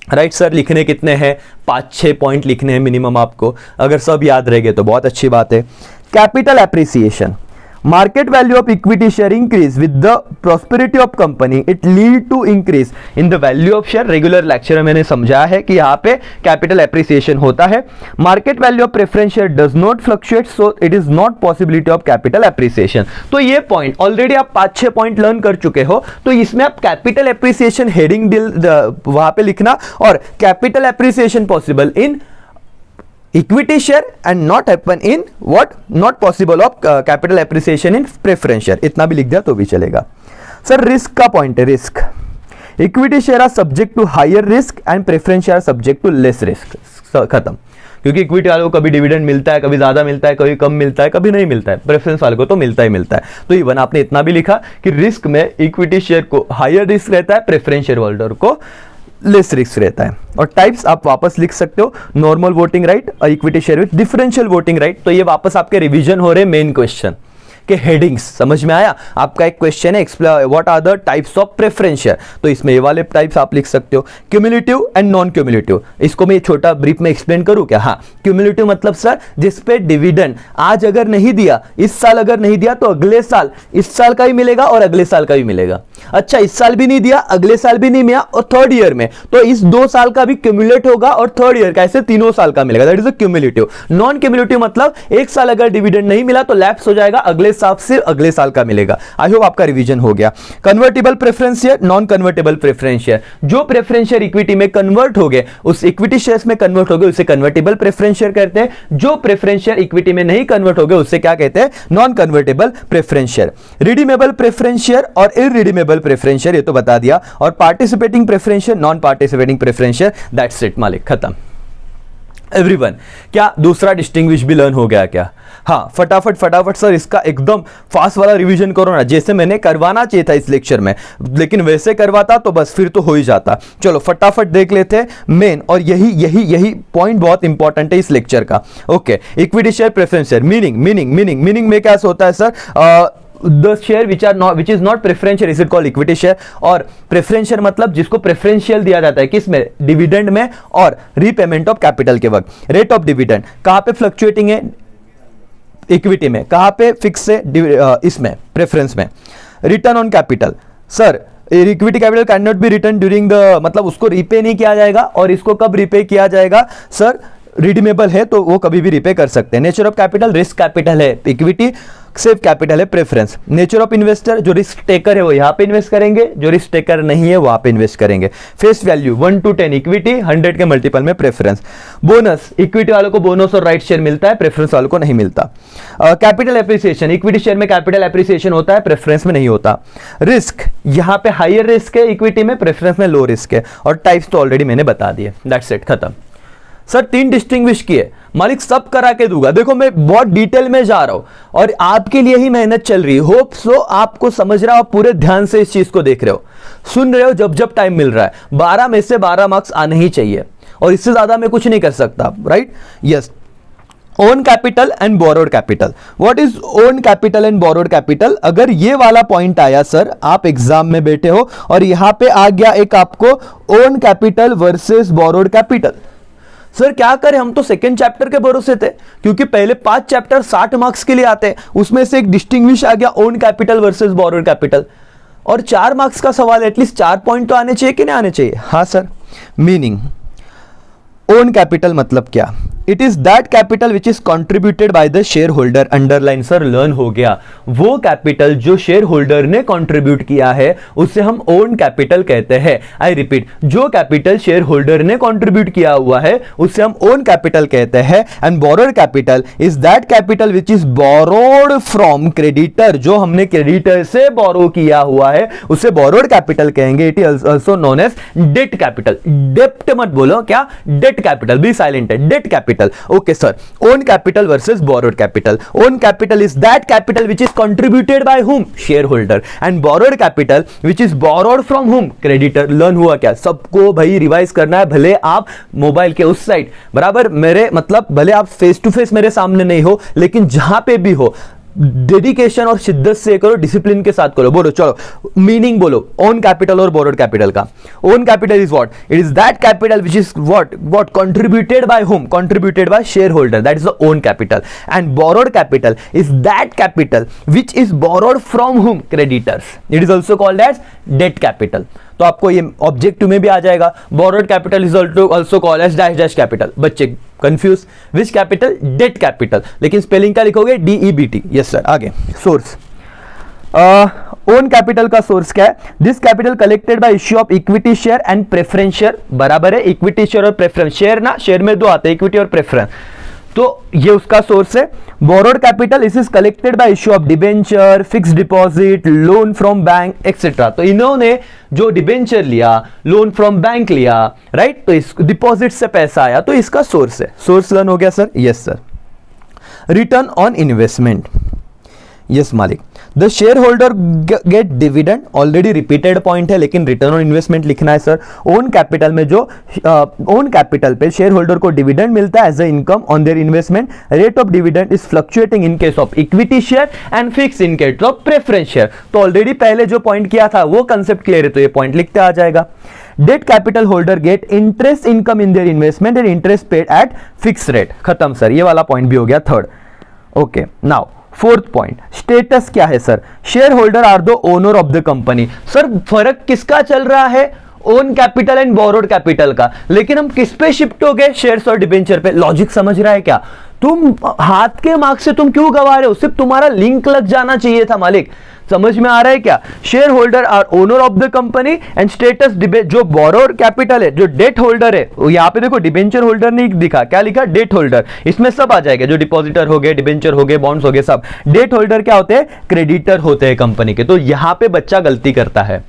राइट सर, लिखने कितने हैं, 5-6 पॉइंट लिखने हैं मिनिमम आपको, अगर सब याद रह गए तो बहुत अच्छी बात है। Capital appreciation, market value of equity share increase with the prosperity of company, it lead to increase in the value of share। Regular lecture में मैंने समझाया है कि यहाँ पे कैपिटल एप्रिसिएशन होता है। Market value of preference share does not fluctuate, so it is not possibility of capital appreciation. तो ये पॉइंट ऑलरेडी आप 5-6 पॉइंट लर्न कर चुके हो, तो इसमें आप कैपिटल एप्रिसिएशन हेडिंग वहां पे लिखना, और capital appreciation possible in equity share and not happen in what, not possible of capital appreciation in preference share, इतना भी लिख दिया तो भी चलेगा। सर रिस्क का पॉइंट है, risk equity share are subject to higher risk and preference share subject to less risk. खत्म, क्योंकि इक्विटी वालों को कभी डिविडेंड मिलता है, कभी ज्यादा मिलता है, कभी कम मिलता है, कभी नहीं मिलता है, प्रेफरेंस वालों को तो मिलता ही मिलता है। तो इवन आपने इतना भी लिखा कि रिस्क में इक्विटी शेयर को हायर रिस्क रहता है, प्रेफरेंस शेयर होल्डर को लेस रिस्क रहता है। और टाइप्स आप वापस लिख सकते हो, नॉर्मल वोटिंग राइट और equity share with differential voting right. तो ये वापस आपके रिवीजन हो रहे मेन क्वेश्चन के हेडिंग्स, समझ में आया। आपका एक क्वेश्चन है what are the types of preference share, तो इसमें ये वाले टाइप्स आप लिख सकते हो, क्यूमुलेटिव एंड नॉन क्यूमुलेटिव। इसको मैं छोटा ब्रीफ में एक्सप्लेन करूं क्या। हाँ, क्यूमुलेटिव मतलब सर जिस पे डिविडेंड आज अगर नहीं दिया, इस साल अगर नहीं दिया, तो अगले साल इस साल का ही मिलेगा और अगले साल का भी मिलेगा। अच्छा, इस साल भी नहीं दिया, अगले साल भी नहीं मिला, और थर्ड ईयर में तो इस 2 साल का भी क्यूमुलेट होगा और थर्ड ईयर का, ऐसे 3 साल का मिलेगा, that is a cumulative. Non cumulative मतलब एक साल अगर डिविडेंड नहीं मिला तो लैप्स हो जाएगा, अगले हिसाब से अगले साल का मिलेगा। आई होप आपका रिवीजन हो गया। Convertible preference share, non convertible preference share, जो प्रेफरेंस शेयर इक्विटी में कन्वर्ट हो गए, उस इक्विटी शेयर्स में कन्वर्ट हो गए, उसे कन्वर्टेबल प्रेफरेंस शेयर कहते हैं। जो प्रेफरेंस शेयर इक्विटी में नहीं कन्वर्ट हो गए, उससे क्या कहते हैं? Non convertible preference share. Redeemable preference share और इररिडीमेबल प्रेफरेंस शेयर, ये तो बता दिया। और participating preference share, non participating preference share, that's it मालिक, खत्म। एवरीवन, क्या दूसरा डिस्टिंग्विश भी लर्न हो गया क्या? हाँ, फटाफट सर इसका एकदम फास्ट वाला रिवीजन करो ना, जैसे मैंने करवाना चाहिए था इस लेक्चर में, लेकिन वैसे करवाता तो बस फिर तो हो ही जाता। चलो फटाफट देख लेते हैं मेन, और यही पॉइंट बहुत इंपॉर्टेंट है इस लेक्चर का। Okay, equity share, preference share, meaning में क्या होता है sir? The share which is not preferential is it called equity share। और preferential मतलब जिसको preferential दिया जाता है, किस में? डिविडेंड में और रीपेमेंट ऑफ कैपिटल के वक्त। रेट ऑफ डिविडेंड कहां पे फ्लक्चुएटिंग है? इक्विटी में। कहां पे फिक्स है? इसमें, प्रेफरेंस में। Return on capital, sir equity capital can not be return during the, मतलब उसको रीपे नहीं किया जाएगा। और इसको कब रीपे किया जाएगा? सर रिडीमेबल है तो वो कभी भी रीपे कर सकते हैं। Nature of capital, risk capital है इक्विटी, सेफ कैपिटल है प्रेफरेंस। नेचर ऑफ इन्वेस्टर, जो रिस्क टेकर है वो यहां पे इन्वेस्ट करेंगे, जो रिस्क टेकर नहीं है वहां पे इन्वेस्ट करेंगे। फेस वैल्यू 1 to 10 इक्विटी, 100 के मल्टीपल में प्रेफरेंस। बोनस, इक्विटी वालों को बोनस और राइट शेयर मिलता है, प्रेफरेंस वालों को नहीं मिलता। कैपिटल एप्रिसिएशन, इक्विटी शेयर में कैपिटल एप्रिसिएशन होता है, प्रेफरेंस में नहीं होता। रिस्क, यहां पे हायर रिस्क है इक्विटी में, प्रेफरेंस में लो रिस्क है। और टाइप्स तो ऑलरेडी मैंने बता दिए, दैट्स इट, खत्म। सर 3 डिस्टिंग्विश किए, मालिक सब करा के दूंगा। देखो मैं बहुत डिटेल में जा रहा हूं और आपके लिए ही मेहनत चल रही है। होप सो आपको समझ रहा हो, पूरे ध्यान से इस चीज को देख रहे हो, सुन रहे हो जब टाइम मिल रहा है। 12 में से 12 मार्क्स आने ही चाहिए और इससे ज्यादा मैं कुछ नहीं कर सकता, right? Yes. Own capital and borrowed capital, what is own capital and borrowed capital? अगर ये वाला पॉइंट आया सर, आप एग्जाम में बैठे हो और यहां पे आ गया एक आपको own capital versus borrowed capital, sir क्या करें? हम तो सेकेंड चैप्टर के भरोसे थे, क्योंकि पहले 5 चैप्टर 60 मार्क्स के लिए आते हैं, उसमें से एक डिस्टिंग्विश आ गया own capital versus borrowed capital, और 4 मार्क्स का सवाल, एटलीस्ट 4 पॉइंट तो आने चाहिए कि नहीं आने चाहिए? हाँ सर। मीनिंग, ओन कैपिटल मतलब क्या? It is that capital which is contributed by the share holder. Underline sir, learn हो गया। वो कैपिटल जो शेयर होल्डर ने कंट्रीब्यूट किया है उसे हम ओन कैपिटल कहते हैं। आई रिपीट, जो कैपिटल शेयर होल्डर ने कंट्रीब्यूट किया हुआ है उसे हम ओन कैपिटल कहते हैं। And borrowed capital is that capital which is borrowed from creditor, जो हमने क्रेडिटर से बोरो किया हुआ है उसे बोरोड कैपिटल कहेंगे। It is also known as debt capital. डेप्ट मत बोलो, क्या? डेट कैपिटल, बी साइलेंट है, debt capital. Okay sir, own capital versus borrowed capital. Own capital is that capital which is contributed by whom? Shareholder. And borrowed capital which is borrowed from whom? Creditor. Learn हुआ क्या? सबको भाई revise करना है, भले आप mobile के उस साइड, बराबर मेरे मतलब भले आप फेस टू फेस मेरे सामने नहीं हो, लेकिन जहां पे भी हो डेडिकेशन और शिद्दत से करो, डिसिप्लिन के साथ करो। बोलो, चलो मीनिंग बोलो ओन कैपिटल और बोरोड कैपिटल का। Own capital is what? It is that capital which is what contributed by whom? Contributed by share holder, that is the own capital. And borrowed capital is that capital which is borrowed from whom? Creditors. It is also called as debt capital. तो आपको ये objective में भी आ जाएगा। Borrowed capital is also called as dash dash capital. बच्चे confuse, विच capital? Debt capital, लेकिन spelling क्या लिखोगे? DEBT। Yes sir. आगे सोर्स, ओन कैपिटल का सोर्स क्या है? This capital collected by issue of equity share and preference share, बराबर है इक्विटी शेयर और प्रेफरेंस शेयर ना, शेयर में 2 आते हैं, इक्विटी और प्रेफरेंस, तो ये उसका सोर्स है। Borrowed capital is collected by issue of debenture, fixed deposit, loan from bank etcetera. तो इन्होंने जो डिबेंचर लिया, लोन फ्रॉम बैंक लिया, राइट, तो इस डिपॉजिट से पैसा आया, तो इसका सोर्स है। सोर्स लर्न हो गया sir? Yes sir. Return on investment, yes मालिक। The share holder get dividend, already repeated point है, लेकिन रिटर्न ऑन इन्वेस्टमेंट लिखना है सर। ओन कैपिटल में जो ओन कैपिटल पे शेयर होल्डर को डिविडेंड मिलता है as a income on their investment. Rate of dividend is fluctuating in case of equity share and fix in case of preference share. तो already पहले जो point किया था वो कंसेप्ट क्लियर है, तो ये पॉइंट लिखते आ जाएगा। Debt capital holder get interest income in their investment and interest paid at fix rate. खत्म सर, ये वाला पॉइंट भी हो गया third. Okay, now fourth point, status क्या है sir? Share holder are the owner of the company. Sir फर्क किसका चल रहा है? Own capital and borrowed capital का, लेकिन हम किस पे शिफ्ट हो गए? शेयर्स और डिबेंचर पे। लॉजिक समझ रहा है क्या? तुम हाथ के मार्क्स से तुम क्यों गवा रहे हो? सिर्फ तुम्हारा लिंक लग जाना चाहिए था मालिक। समझ में आ रहा है क्या? Share holder are owner of the company and status जो बोरोर कैपिटल है, जो डेट होल्डर है, यहां पे देखो डिबेंचर होल्डर नहीं दिखा, क्या लिखा? Debt holder. इसमें सब आ जाएगा, जो डिपॉजिटर हो गए, डिबेंचर हो गए, बॉन्ड्स हो गए, सब। डेट होल्डर क्या होते हैं? क्रेडिटर होते हैं कंपनी के। तो यहां पे बच्चा गलती करता है,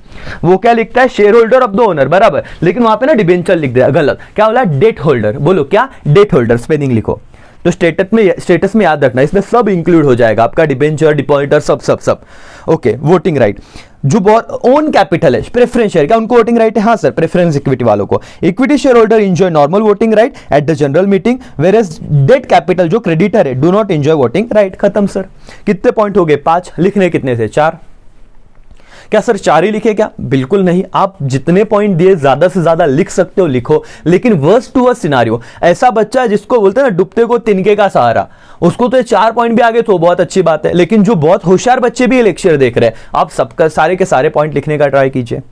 वो क्या लिखता है? Share holder of the owner, बराबर, लेकिन वहां पे ना डिबेंचर लिख दिया, गलत। क्या बोला? Debt holder. बोलो क्या? डेट होल्डर, स्पेलिंग लिखो। तो स्टेटस में याद रखना, इसमें सब इंक्लूड हो जाएगा, आपका डिबेंचर, डिपॉजिटर, सब सब सब। Okay, voting right. जो ओन कैपिटल है, प्रेफरेंस शेयर, क्या उनको वोटिंग राइट है? हाँ सर, प्रेफरेंस इक्विटी वालों को। Equity share holder enjoy normal voting right at the general meeting, whereas debt capital जो क्रेडिटर है do not enjoy voting right. खत्म सर। कितने पॉइंट हो गए? 5। लिखने कितने थे? 4। क्या सर 4 ही लिखे क्या? बिल्कुल नहीं, आप जितने पॉइंट दिए ज्यादा से ज्यादा लिख सकते हो लिखो, लेकिन वर्स्ट टू वर्स्ट सिनारियो, ऐसा बच्चा है जिसको बोलते हैं ना डूबते को तिनके का सहारा, उसको तो 4 पॉइंट भी आगे तो बहुत अच्छी बात है, लेकिन जो बहुत होशियार बच्चे भी ये लेक्चर देख रहे हैं, आप सबका सारे के सारे पॉइंट लिखने का ट्राई कीजिए।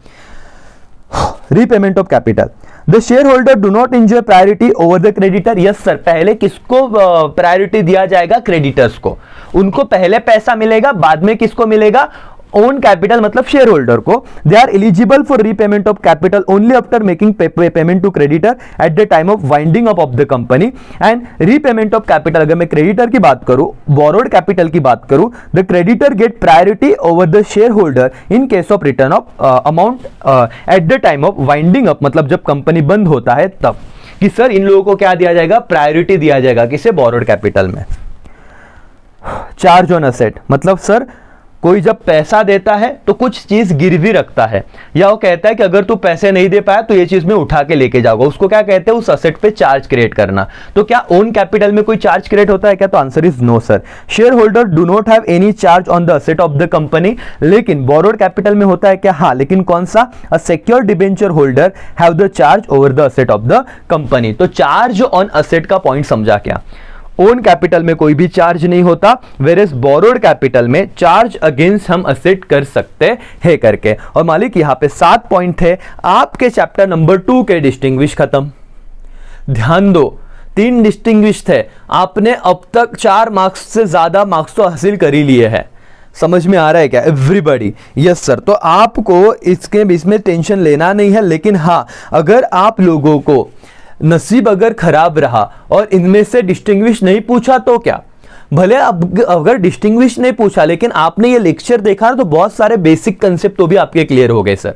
Repayment of capital, the share holder do not enjoy priority over the creditor. Yes sir, पहले किसको प्रायोरिटी दिया जाएगा? क्रेडिटर्स को। उनको पहले पैसा मिलेगा, बाद में किसको मिलेगा? ओन कैपिटल मतलब शेयर होल्डर को। They are eligible for repayment of capital only after making payment to creditor at the time of winding up of the company. And repayment of capital, अगर मैं क्रेडिटर की बात करूं, borrowed capital की बात करूं, the creditor get priority over the share holder in case of return of amount at the time of winding up, मतलब जब कंपनी बंद होता है तब। कि सर इन लोगों को क्या दिया जाएगा? प्रायोरिटी दिया जाएगा। किसे? बोरोड कैपिटल में। चार्ज ऑन असेट, मतलब सर कोई जब पैसा देता है तो कुछ चीज गिरवी रखता है, या वो कहता है कि अगर तू पैसे नहीं दे पाया तो ये चीज मैं उठा के लेके जाऊंगा, उसको क्या कहते हैं? उस असेट पे चार्ज क्रिएट करना। तो क्या ओन कैपिटल में कोई चार्ज क्रिएट होता है क्या? तो answer is no sir. Share holder do not have any charge on the asset of the company, लेकिन बोरोड कैपिटल में होता है क्या? हाँ, लेकिन कौन सा? A secure debenture holder have the charge over the asset of the company. तो चार्ज ऑन असेट का पॉइंट समझा क्या? ओन कैपिटल में कोई भी चार्ज नहीं होता, वेरेस बोरोड कैपिटल में चार्ज अगेंस्ट हम असेट कर सकते हैं करके। और मालिक यहाँ पे 7 पॉइंट थे आपके चैप्टर नंबर 2 के। डिस्टिंग्विश खत्म। ध्यान दो, 3 डिस्टिंग्विश थे, आपने अब तक 4 मार्क्स से ज्यादा मार्क्स तो हासिल कर ही लिए हैं। समझ में आ रहा है क्या एवरीबॉडी? Yes sir. तो आपको इसके बीच में टेंशन लेना नहीं है, लेकिन हाँ, अगर आप लोगों को नसीब अगर खराब रहा और इनमें से डिस्टिंग्विश नहीं पूछा तो क्या? भले अब अगर डिस्टिंग्विश नहीं पूछा, लेकिन आपने ये लेक्चर देखा तो बहुत सारे बेसिक कंसेप्ट तो भी आपके क्लियर हो गए सर।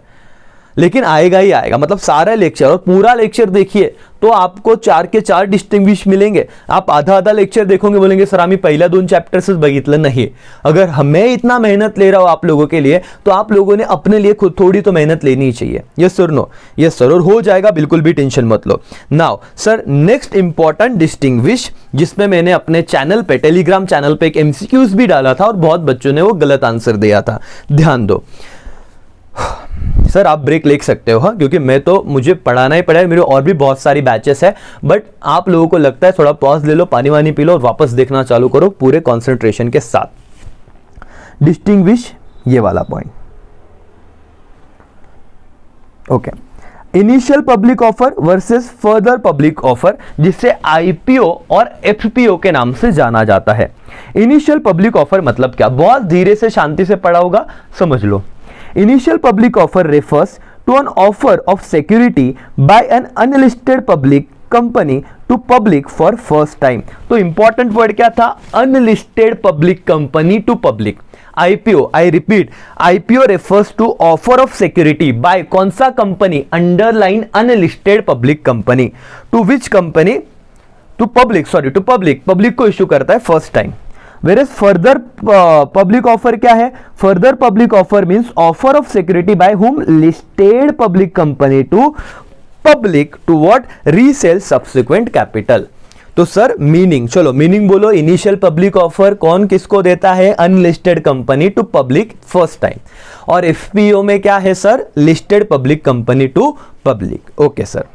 लेकिन आएगा ही आएगा, मतलब सारा लेक्चर और पूरा लेक्चर देखिए तो आपको 4 के 4 डिस्टिंग्विश मिलेंगे। आप आधा आधा लेक्चर देखोगे, बोलेंगे सर आम्ही पहिल्या 2 चॅप्टर्सच बघितलं नहीं। अगर हमें इतना मेहनत ले रहा हूं आप लोगों के लिए, तो आप लोगों ने अपने लिए खुद थोड़ी तो मेहनत लेनी ही चाहिए। Yes sir, no? Yes sir, और हो जाएगा, बिल्कुल भी टेंशन मत लो। Now sir, next important distinguish, जिसमें मैंने अपने चैनल पे, टेलीग्राम चैनल पे एक एमसीक्यूज भी डाला था और बहुत बच्चों ने वो गलत आंसर दिया था। ध्यान दो सर, आप ब्रेक ले सकते हो, हाँ, क्योंकि मैं तो मुझे पढ़ाना ही पड़ेगा, मेरे और भी बहुत सारी बैचेस है। बट आप लोगों को लगता है थोड़ा पॉज ले लो, पानी वानी पी लो और वापस देखना चालू करो पूरे कंसंट्रेशन के साथ। डिस्टिंग्विश ये वाला point. Okay, initial public offer versus further public offer, जिसे आईपीओ और एफपीओ के नाम से जाना जाता है। इनिशियल पब्लिक ऑफर मतलब क्या? बहुत धीरे से शांति से पढ़ा होगा, समझ लो। Initial public offer refers to an offer of security by an unlisted public company to public for first time। तो important word क्या था? Unlisted public company to public। IPO, I repeat, IPO refers to offer of security by कौन सा company? Underline unlisted public company। To which company? To public, sorry, to public। public को issue करता है first time। Whereas further public offer क्या है? Further public offer means offer of security by whom listed public company to public to what? Resell subsequent capital। तो sir meaning, चलो meaning बोलो। Initial public offer कौन किसको देता है? Unlisted company to public first time. और FPO में क्या है sir? Listed public company to public. Okay sir.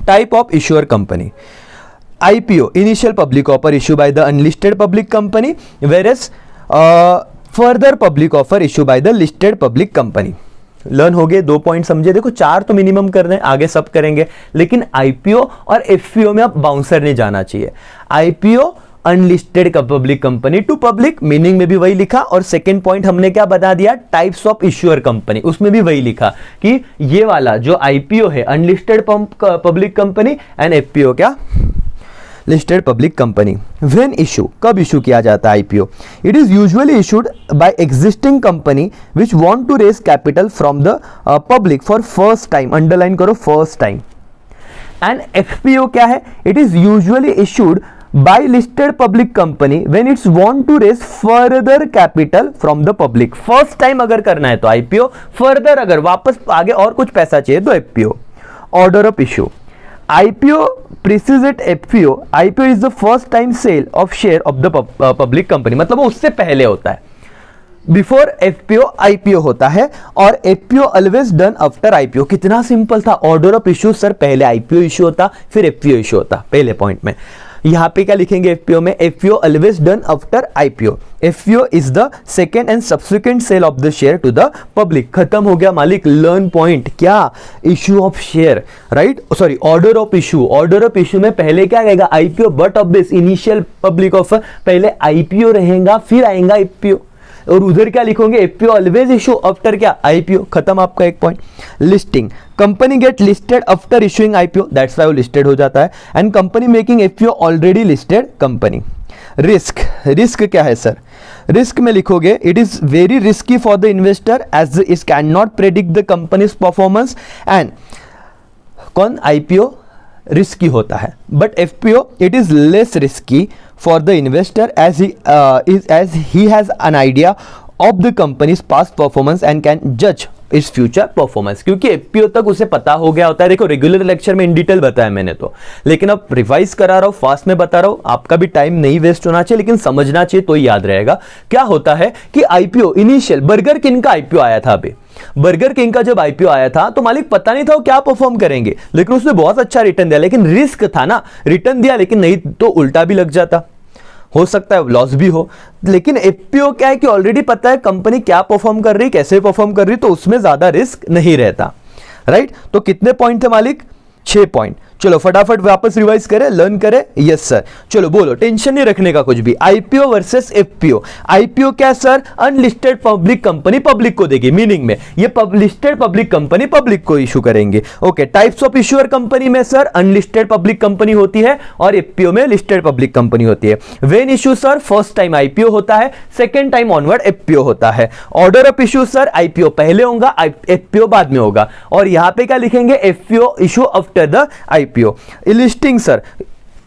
Type of issuer company, IPO, initial public offer issued by the unlisted public company, whereas further public offer issued by the listed public company। Learn हो गए, 2 point समझे। देखो 4 तो minimum कर रहे हैं, आगे सब करेंगे, लेकिन आईपीओ और एफपीओ में अब बाउंसर नहीं जाना चाहिए। IPO unlisted public company to public, meaning में भी वही लिखा। और सेकंड पॉइंट हमने क्या बता दिया, टाइप्स ऑफ इश्यूअर कंपनी, उसमें भी वही लिखा कि ये वाला जो आईपीओ है unlisted public company, and FPO क्या, listed public company. When issue, कब इशू किया जाता है IPO? It is usually issued by existing company which want to raise capital from the public for first time, underline करो first time. And FPO क्या है, it is usually issued by listed public company when it's want to raise further capital from the public। First time अगर करना है तो IPO, further अगर वापस आगे और कुछ पैसा चाहिए तो FPO. Order of issue, IPO preceded FPO. IPO is the first time sale of share of the public company, मतलब वो उससे पहले होता है, बिफोर एफपीओ आईपीओ होता है, और FPO always done after IPO. कितना सिंपल था, ऑर्डर ऑफ इशू सर पहले आईपीओ इशू होता फिर एफपीओ इशू होता, पहले पॉइंट में। यहां पे क्या लिखेंगे एफपीओ में, FPO always done after IPO. FPO is the second and subsequent sale of the share to the public. खत्म हो गया मालिक, लर्न पॉइंट क्या, issue of share, right, sorry order of issue. ऑर्डर ऑफ इशू में पहले क्या रहेगा, IPO, but of this initial public offer, पहले आईपीओ रहेगा फिर आएगा एफपीओ। और उधर क्या लिखोगे, एफपीओ ऑलवेज इशू आफ्टर क्या, आईपीओ। खत्म आपका एक point. Listing, company get listed after issuing IPO, that's why वो लिस्टेड हो जाता है। And company making FPO already listed company. Risk, risk क्या है सर, रिस्क में लिखोगे it is very risky for the investor as it can not predict the company's performance. And कौन, IPO risky होता है, but FPO it is less risky for the investor as he has an idea of the company's past performance and can judge its future performance। क्योंकि FPO तक उसे पता हो गया होता है। देखो रेगुलर लेक्चर में इन डिटेल बताया मैंने तो, लेकिन अब रिवाइज करा रहा हूं, फास्ट में बता रहा हूं, आपका भी टाइम नहीं वेस्ट होना चाहिए, लेकिन समझना चाहिए तो याद रहेगा। क्या होता है कि आईपीओ इनिशियल, बर्गर किंग का आईपीओ आया था अभी, बर्गर किंग का जब आईपीओ आया था तो मालिक पता नहीं था वो क्या परफॉर्म करेंगे, लेकिन उसने बहुत अच्छा रिटर्न दिया। लेकिन रिस्क था ना, रिटर्न दिया, लेकिन नहीं तो उल्टा भी लग जाता, हो सकता है लॉस भी हो। लेकिन एफपीओ क्या है कि ऑलरेडी पता है कंपनी क्या परफॉर्म कर रही, कैसे परफॉर्म कर रही, तो उसमें ज्यादा रिस्क नहीं रहता, राइट। तो कितने पॉइंट थे मालिक, 6 पॉइंट। चलो फटाफट वापस रिवाइज करें, लर्न करें, यस सर। चलो बोलो, टेंशन नहीं रखने का कुछ भी। IPO versus FPO. आईपीओ क्या sir, unlisted public company public को देगी, मीनिंग में ये लिस्टेड पब्लिक कंपनी पब्लिक को इशू करेंगे। Okay, types of issuer company में सर अनलिस्टेड पब्लिक कंपनी होती है और एफपीओ में लिस्टेड पब्लिक कंपनी होती है। When issue sir first time IPO होता है, सेकेंड टाइम ऑनवर्ड एफपीओ होता है। Order of issue sir IPO पहले होगा, एफपीओ बाद में होगा। और यहां पे क्या लिखेंगे, FPO issue after the IPO. Listing sir,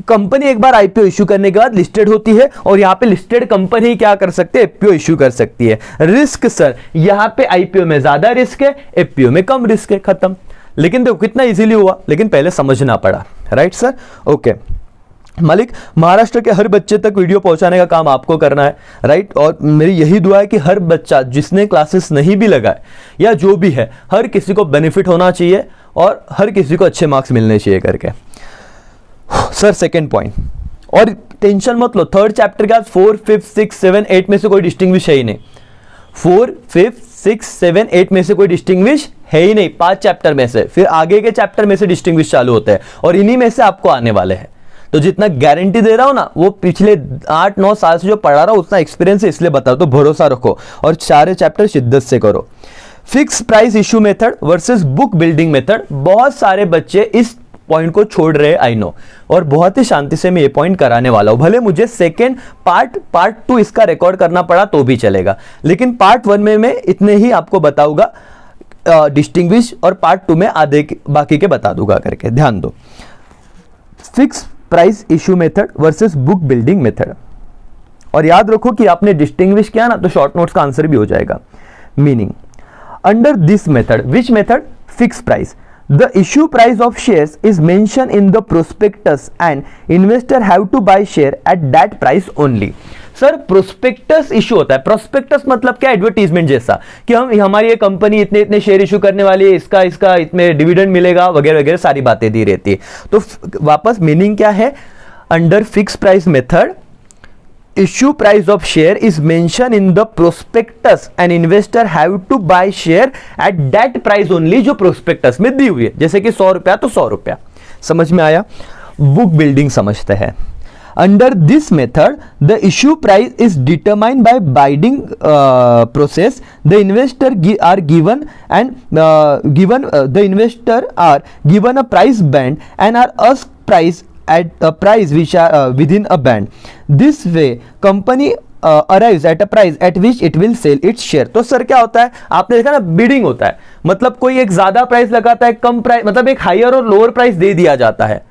company एक बार आईपीओ इशू करने के बाद लिस्टेड होती है, और यहां पे लिस्टेड कंपनी क्या कर सकते हैं, एफपीओ इशू कर सकती है। रिस्क सर, यहां पे आईपीओ में ज्यादा रिस्क है, एफपीओ में कम रिस्क है, खत्म। लेकिन देखो कितना इजीली हुआ, लेकिन पहले समझना पड़ा, राइट सर। ओके मालिक, महाराष्ट्र के हर बच्चे तक वीडियो पहुंचाने का काम आपको करना है, राइट। और मेरी यही दुआ है कि हर बच्चा जिसने क्लासेस नहीं भी लगाए या जो भी है, हर किसी को बेनिफिट होना चाहिए और हर किसी को अच्छे मार्क्स मिलने चाहिए करके। सर सेकंड पॉइंट, और टेंशन मत लो, थर्ड चैप्टर के बाद 4, 5, 6, 7, 8 में से कोई डिस्टिंग्विश है ही नहीं। 4, 5, 6, 7, 8 में से कोई डिस्टिंग्विश है ही नहीं, 5 चैप्टर में से। फिर आगे के चैप्टर में से डिस्टिंग्विश चालू होते हैं, और इन्हीं में से आपको आने वाले हैं। तो जितना गारंटी दे रहा हूं ना, वो पिछले 8-9 साल से जो पढ़ा रहा हूं उतना एक्सपीरियंस है, इसलिए बताओ। तो भरोसा रखो और सारे चैप्टर शिद्दत से करो। Fix price issue method versus book building method. बहुत सारे बच्चे इस पॉइंट को छोड़ रहे हैं, आई नो, और बहुत ही शांति से मैं ये पॉइंट कराने वाला हूं। भले मुझे सेकेंड पार्ट 2 इसका रिकॉर्ड करना पड़ा तो भी चलेगा, लेकिन पार्ट 1 में मैं इतने ही आपको बताऊंगा डिस्टिंग्विश, और पार्ट 2 में आधे बाकी के बता दूंगा करके, ध्यान दो। Fix price issue method versus book building method. और याद रखो कि आपने डिस्टिंग्विश किया ना तो शॉर्ट नोट्स का आंसर भी हो जाएगा। Meaning, under this method, which method, fix price, the issue price of shares is mentioned in the prospectus and investor have to buy share at that price only। Sir prospectus issue होता है, prospectus मतलब क्या, advertisement जैसा कि हमारी ये company इतने इतने शेयर इशू करने वाली है, इसका इतने डिविडेंड मिलेगा वगैरह वगैरह सारी बातें दी रहती है। तो वापस मीनिंग क्या है, under fix price method issue price of share is mentioned in the prospectus, an investor have to buy share at that price only जो prospectus में दी हुई है, जैसे कि 100 रुपया तो 100 रुपया। समझ में आया? बुक बिल्डिंग समझते हैं। Under this method, the issue price is determined by bidding process. The investor are given a price band and are asked price at a price which are within a band. This way, company arrives at a price at which it will sell its share. तो sir क्या होता है? आपने देखा ना, bidding होता है, मतलब कोई एक ज्यादा प्राइस लगाता है, कम प्राइस, मतलब एक हायर और लोअर प्राइस दे दिया जाता है,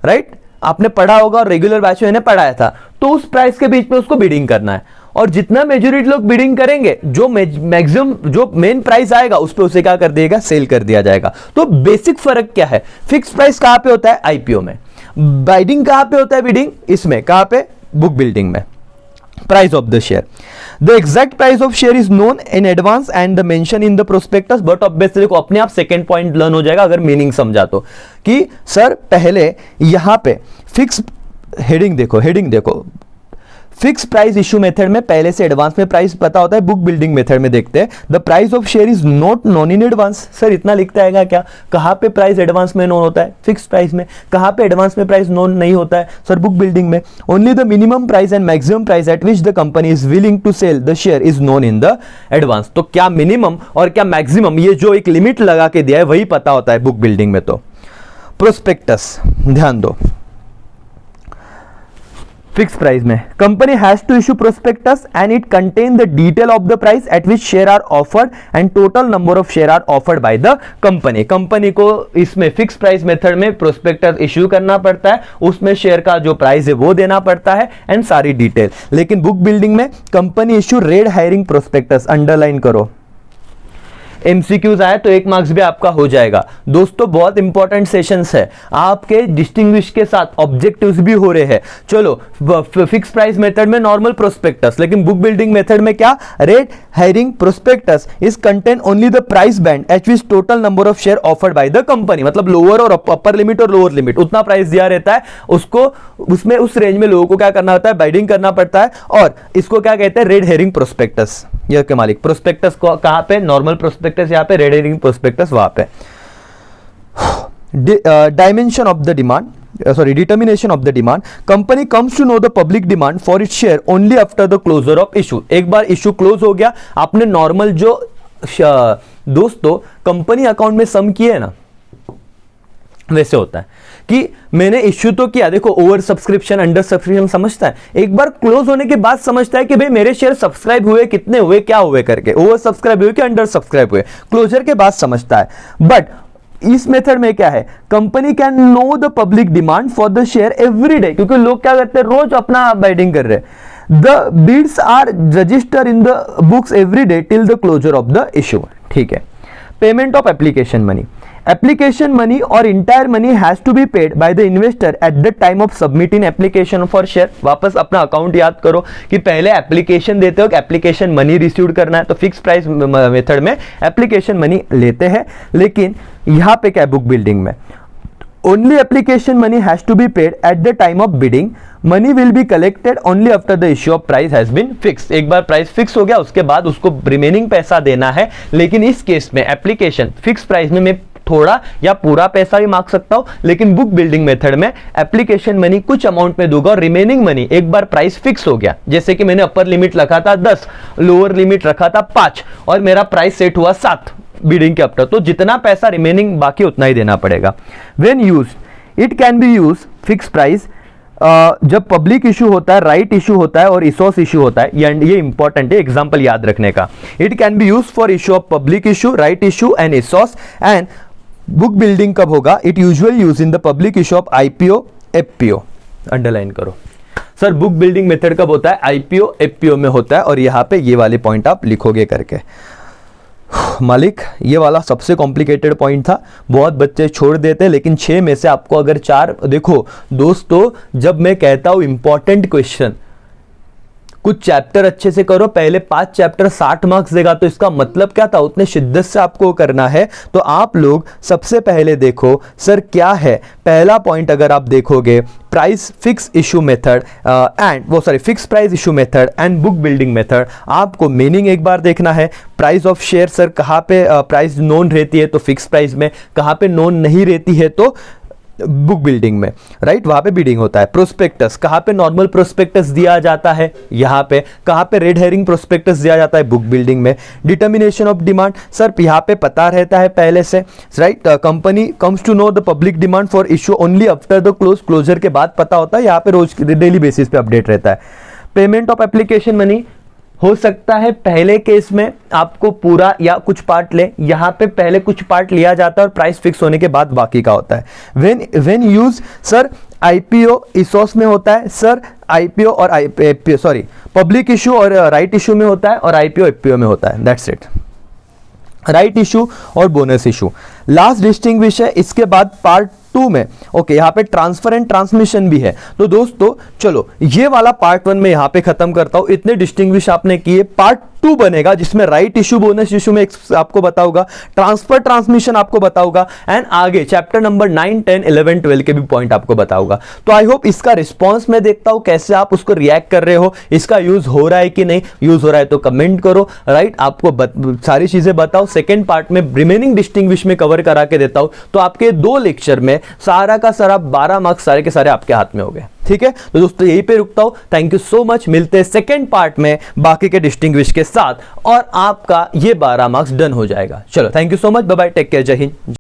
राइट? आपने पढ़ा होगा और रेगुलर बैच में पढ़ाया था। तो उस प्राइस के बीच में उसको बिडिंग करना है, और जितना मेजॉरिटी लोग बिडिंग करेंगे, जो मैक्सिमम जो मेन प्राइस आएगा उस पे उसे क्या कर दिएगा? सेल कर दिया जाएगा। तो बेसिक फर्क क्या है? फिक्स प्राइस कहां पे होता है? आईपीओ में। बाइडिंग कहां पे होता है? बिडिंग इसमें। कहां पे? बुक बिल्डिंग में। Price of the share. The exact price of share is known in advance and the mention in the prospectus. But obviously देखो, अपने आप सेकेंड पॉइंट लर्न हो जाएगा अगर मीनिंग समझा तो, कि सर पहले यहां पे फिक्स हेडिंग देखो, फिक्स प्राइस इशू मेथड में पहले से एडवांस में प्राइस पता होता है। बुक बिल्डिंग मेथड में देखते हैं, the price of share is not known in advance. Sir इतना लिखता है क्या? कहां पे प्राइस एडवांस में नोन होता है? फिक्स प्राइस में। कहां पे एडवांस में प्राइस नोन नहीं होता है? सर बुक बिल्डिंग में। Only the minimum price and maximum price at which the company is willing to sell the share is known in the advance. तो क्या मिनिमम और क्या मैक्सिमम, ये जो एक लिमिट लगा के दिया है वही पता होता है बुक बिल्डिंग में। तो प्रोस्पेक्टस ध्यान दो, फिक्स प्राइस में company has to issue prospectus and it contain the detail of the price at which share are offered and total number of share are offered by the company. Company को इसमें fix price method में prospectus issue करना पड़ता है, उसमें share का जो price है वो देना पड़ता है एंड सारी डिटेल। लेकिन बुक बिल्डिंग में company issue red hiring prospectus, underline करो। एमसीक्यूज आए तो 1 मार्क्स भी आपका हो जाएगा। दोस्तों बहुत इंपॉर्टेंट सेशंस है, आपके डिस्टिंग्विश के साथ ऑब्जेक्टिव्स भी हो रहे हैं। चलो फिक्स प्राइस मेथड में नॉर्मल प्रोस्पेक्टस, लेकिन बुक बिल्डिंग मेथड में क्या? Red hiring prospectus is contain only the price band eight which total number of share offered by the company. मतलब लोअर और अपर लिमिट और लोअर लिमिट, उतना price दिया रहता है, उसको उसमें उस रेंज में लोगों को क्या करना होता है? बाइडिंग करना पड़ता है। और इसको क्या कहते हैं? Red herring prospectus. ये के मालिक प्रोस्पेक्टस को कहां पे? नॉर्मल प्रोस्पेक्टस यहां पे, रेड हेरिंग प्रोस्पेक्टस वहां पे। Dimension of the demand, determination of the demand. Company comes to know the public demand for its share only after the closure of issue. एक बार इशू क्लोज हो गया, आपने normal जो दोस्तों कंपनी अकाउंट में सम किए ना, वैसे होता है कि मैंने इश्यू तो किया, देखो ओवर सब्सक्रिप्शन अंडर सब्सक्रिप्शन समझता है, एक बार क्लोज होने के बाद समझता है कि भाई मेरे शेयर सब्सक्राइब हुए, कितने हुए, क्या हुए करके, ओवर सब्सक्राइब हुए कि अंडर सब्सक्राइब हुए, क्लोजर के बाद समझता है। बट इस मेथड में क्या है? Company can no the public demand for the share every day, क्योंकि लोग क्या करते हैं? रोज अपना बाइडिंग कर रहे हैं। The bids are register in the books every day till the closure of the issue. ठीक है। Payment of application money, application money or entire money has to be paid by the investor at the time of submitting application for share। वापस अपना account याद करो कि पहले application देते हो कि एप्लीकेशन मनी रिसीव करना है, तो फिक्स प्राइस मेथड में एप्लीकेशन मनी लेते हैं। लेकिन यहां पे क्या है? बुक बिल्डिंग में only application money has to be paid at the time of bidding. Money will be collected only after the issue of price has been fixed। एक बार प्राइस फिक्स हो गया उसके बाद उसको रिमेनिंग पैसा देना है। लेकिन इस केस में एप्लीकेशन फिक्स प्राइस में मैं थोड़ा या पूरा पैसा भी मांग सकता हूं, लेकिन बुक बिल्डिंग मेथड में एप्लीकेशन मनी कुछ अमाउंट में दूंगा और रिमेनिंग मनी एक बार प्राइस फिक्स हो गया, जैसे कि मैंने अपर लिमिट रखा था 10, लोअर लिमिट रखा था 5 और मेरा प्राइस सेट हुआ 7 बिडिंग के अपर, तो जितना पैसा रिमेनिंग बाकी उतना ही देना पड़ेगा। When use it can be use fix price जब पब्लिक इशू होता है, राइट इशू होता है और इशोस इशू होता है। ये इंपॉर्टेंट है एग्जांपल याद रखने का। It can be use for issue of public issue, right issue and issues. And book building कब होगा? It usually use in the public issue of IPO, FPO. Underline करो सर, बुक बिल्डिंग मेथड कब होता है? IPO, FPO में होता है। और यहां पे ये वाले पॉइंट आप लिखोगे करके। मालिक ये वाला सबसे कॉम्प्लिकेटेड पॉइंट था, बहुत बच्चे छोड़ देते, लेकिन 6 में से आपको अगर 4, देखो दोस्तों जब मैं कहता हूं इंपॉर्टेंट क्वेश्चन, कुछ चैप्टर अच्छे से करो, पहले 5 चैप्टर 60 मार्क्स देगा, तो इसका मतलब क्या था, उतने शिद्दत से आपको करना है। तो आप लोग सबसे पहले देखो सर क्या है, पहला पॉइंट अगर आप देखोगे price fix issue method fix price issue method and book building method. आपको मीनिंग एक बार देखना है, प्राइस ऑफ शेयर सर कहाँ पे प्राइस नोन रहती है तो फिक्स प्राइस में, कहाँ पे नोन नहीं रहती है तो बुक बिल्डिंग में, राइट, वहां पे बिडिंग होता है। प्रोस्पेक्टस कहां पे नॉर्मल प्रोस्पेक्टस दिया जाता है, यहां पे। कहां पे रेड हेरिंग प्रोस्पेक्टस दिया जाता है, बुक बिल्डिंग में। डिटर्मिनेशन ऑफ डिमांड सर यहां पे पता रहता है पहले से, right, company comes to know the public demand for issue only after the closure के बाद पता होता है, यहां पे रोज डेली बेसिस पे अपडेट रहता है। पेमेंट ऑफ एप्लीकेशन मनी हो सकता है पहले केस में आपको पूरा या कुछ पार्ट ले, यहां पे पहले कुछ पार्ट लिया जाता है और प्राइस फिक्स होने के बाद बाकी का होता है। व्हेन यूज सर आईपीओ इसोस में होता है सर, आईपीओ और आईपीओ सॉरी पब्लिक इशू और राइट इशू में होता है, और आईपीओ एफपीओ में होता है, दैट्स इट। राइट इशू और बोनस इशू लास्ट डिस्टिंग्विश है। इसके बाद पार्ट 2 में ओके यहां पे ट्रांसफर एंड ट्रांसमिशन भी है। तो दोस्तों चलो ये वाला पार्ट 1 में यहां पे खत्म करता हूं, इतने डिस्टिंग्विश आपने किए। पार्ट 2 बनेगा जिसमें राइट इशू बोनस इशू में आपको बताऊंगा, ट्रांसफर ट्रांसमिशन आपको बताऊंगा, एंड आगे चैप्टर नंबर 9, 10, 11, 12 के भी पॉइंट आपको बताऊंगा। तो आई होप इसका रिस्पॉन्स मैं देखता हूं कैसे आप उसको रिएक्ट कर रहे हो, इसका यूज हो रहा है कि नहीं, यूज हो रहा है तो कमेंट करो, राइट, आपको सारी चीजें बताओ। सेकेंड पार्ट में रिमेनिंग डिस्टिंग्विश में कवर करा के देता हूं, तो आपके 2 लेक्चर में सारा का सारा 12 मार्क्स सारे के सारे आपके हाथ में हो गए, ठीक है। तो दोस्तों यहीं पे रुकता हूं, थैंक यू सो मच, मिलते हैं सेकेंड पार्ट में बाकी के डिस्टिंग्विश के साथ, और आपका ये 12 मार्क्स डन हो जाएगा। चलो thank you so much, bye bye, take care, जय हिंद।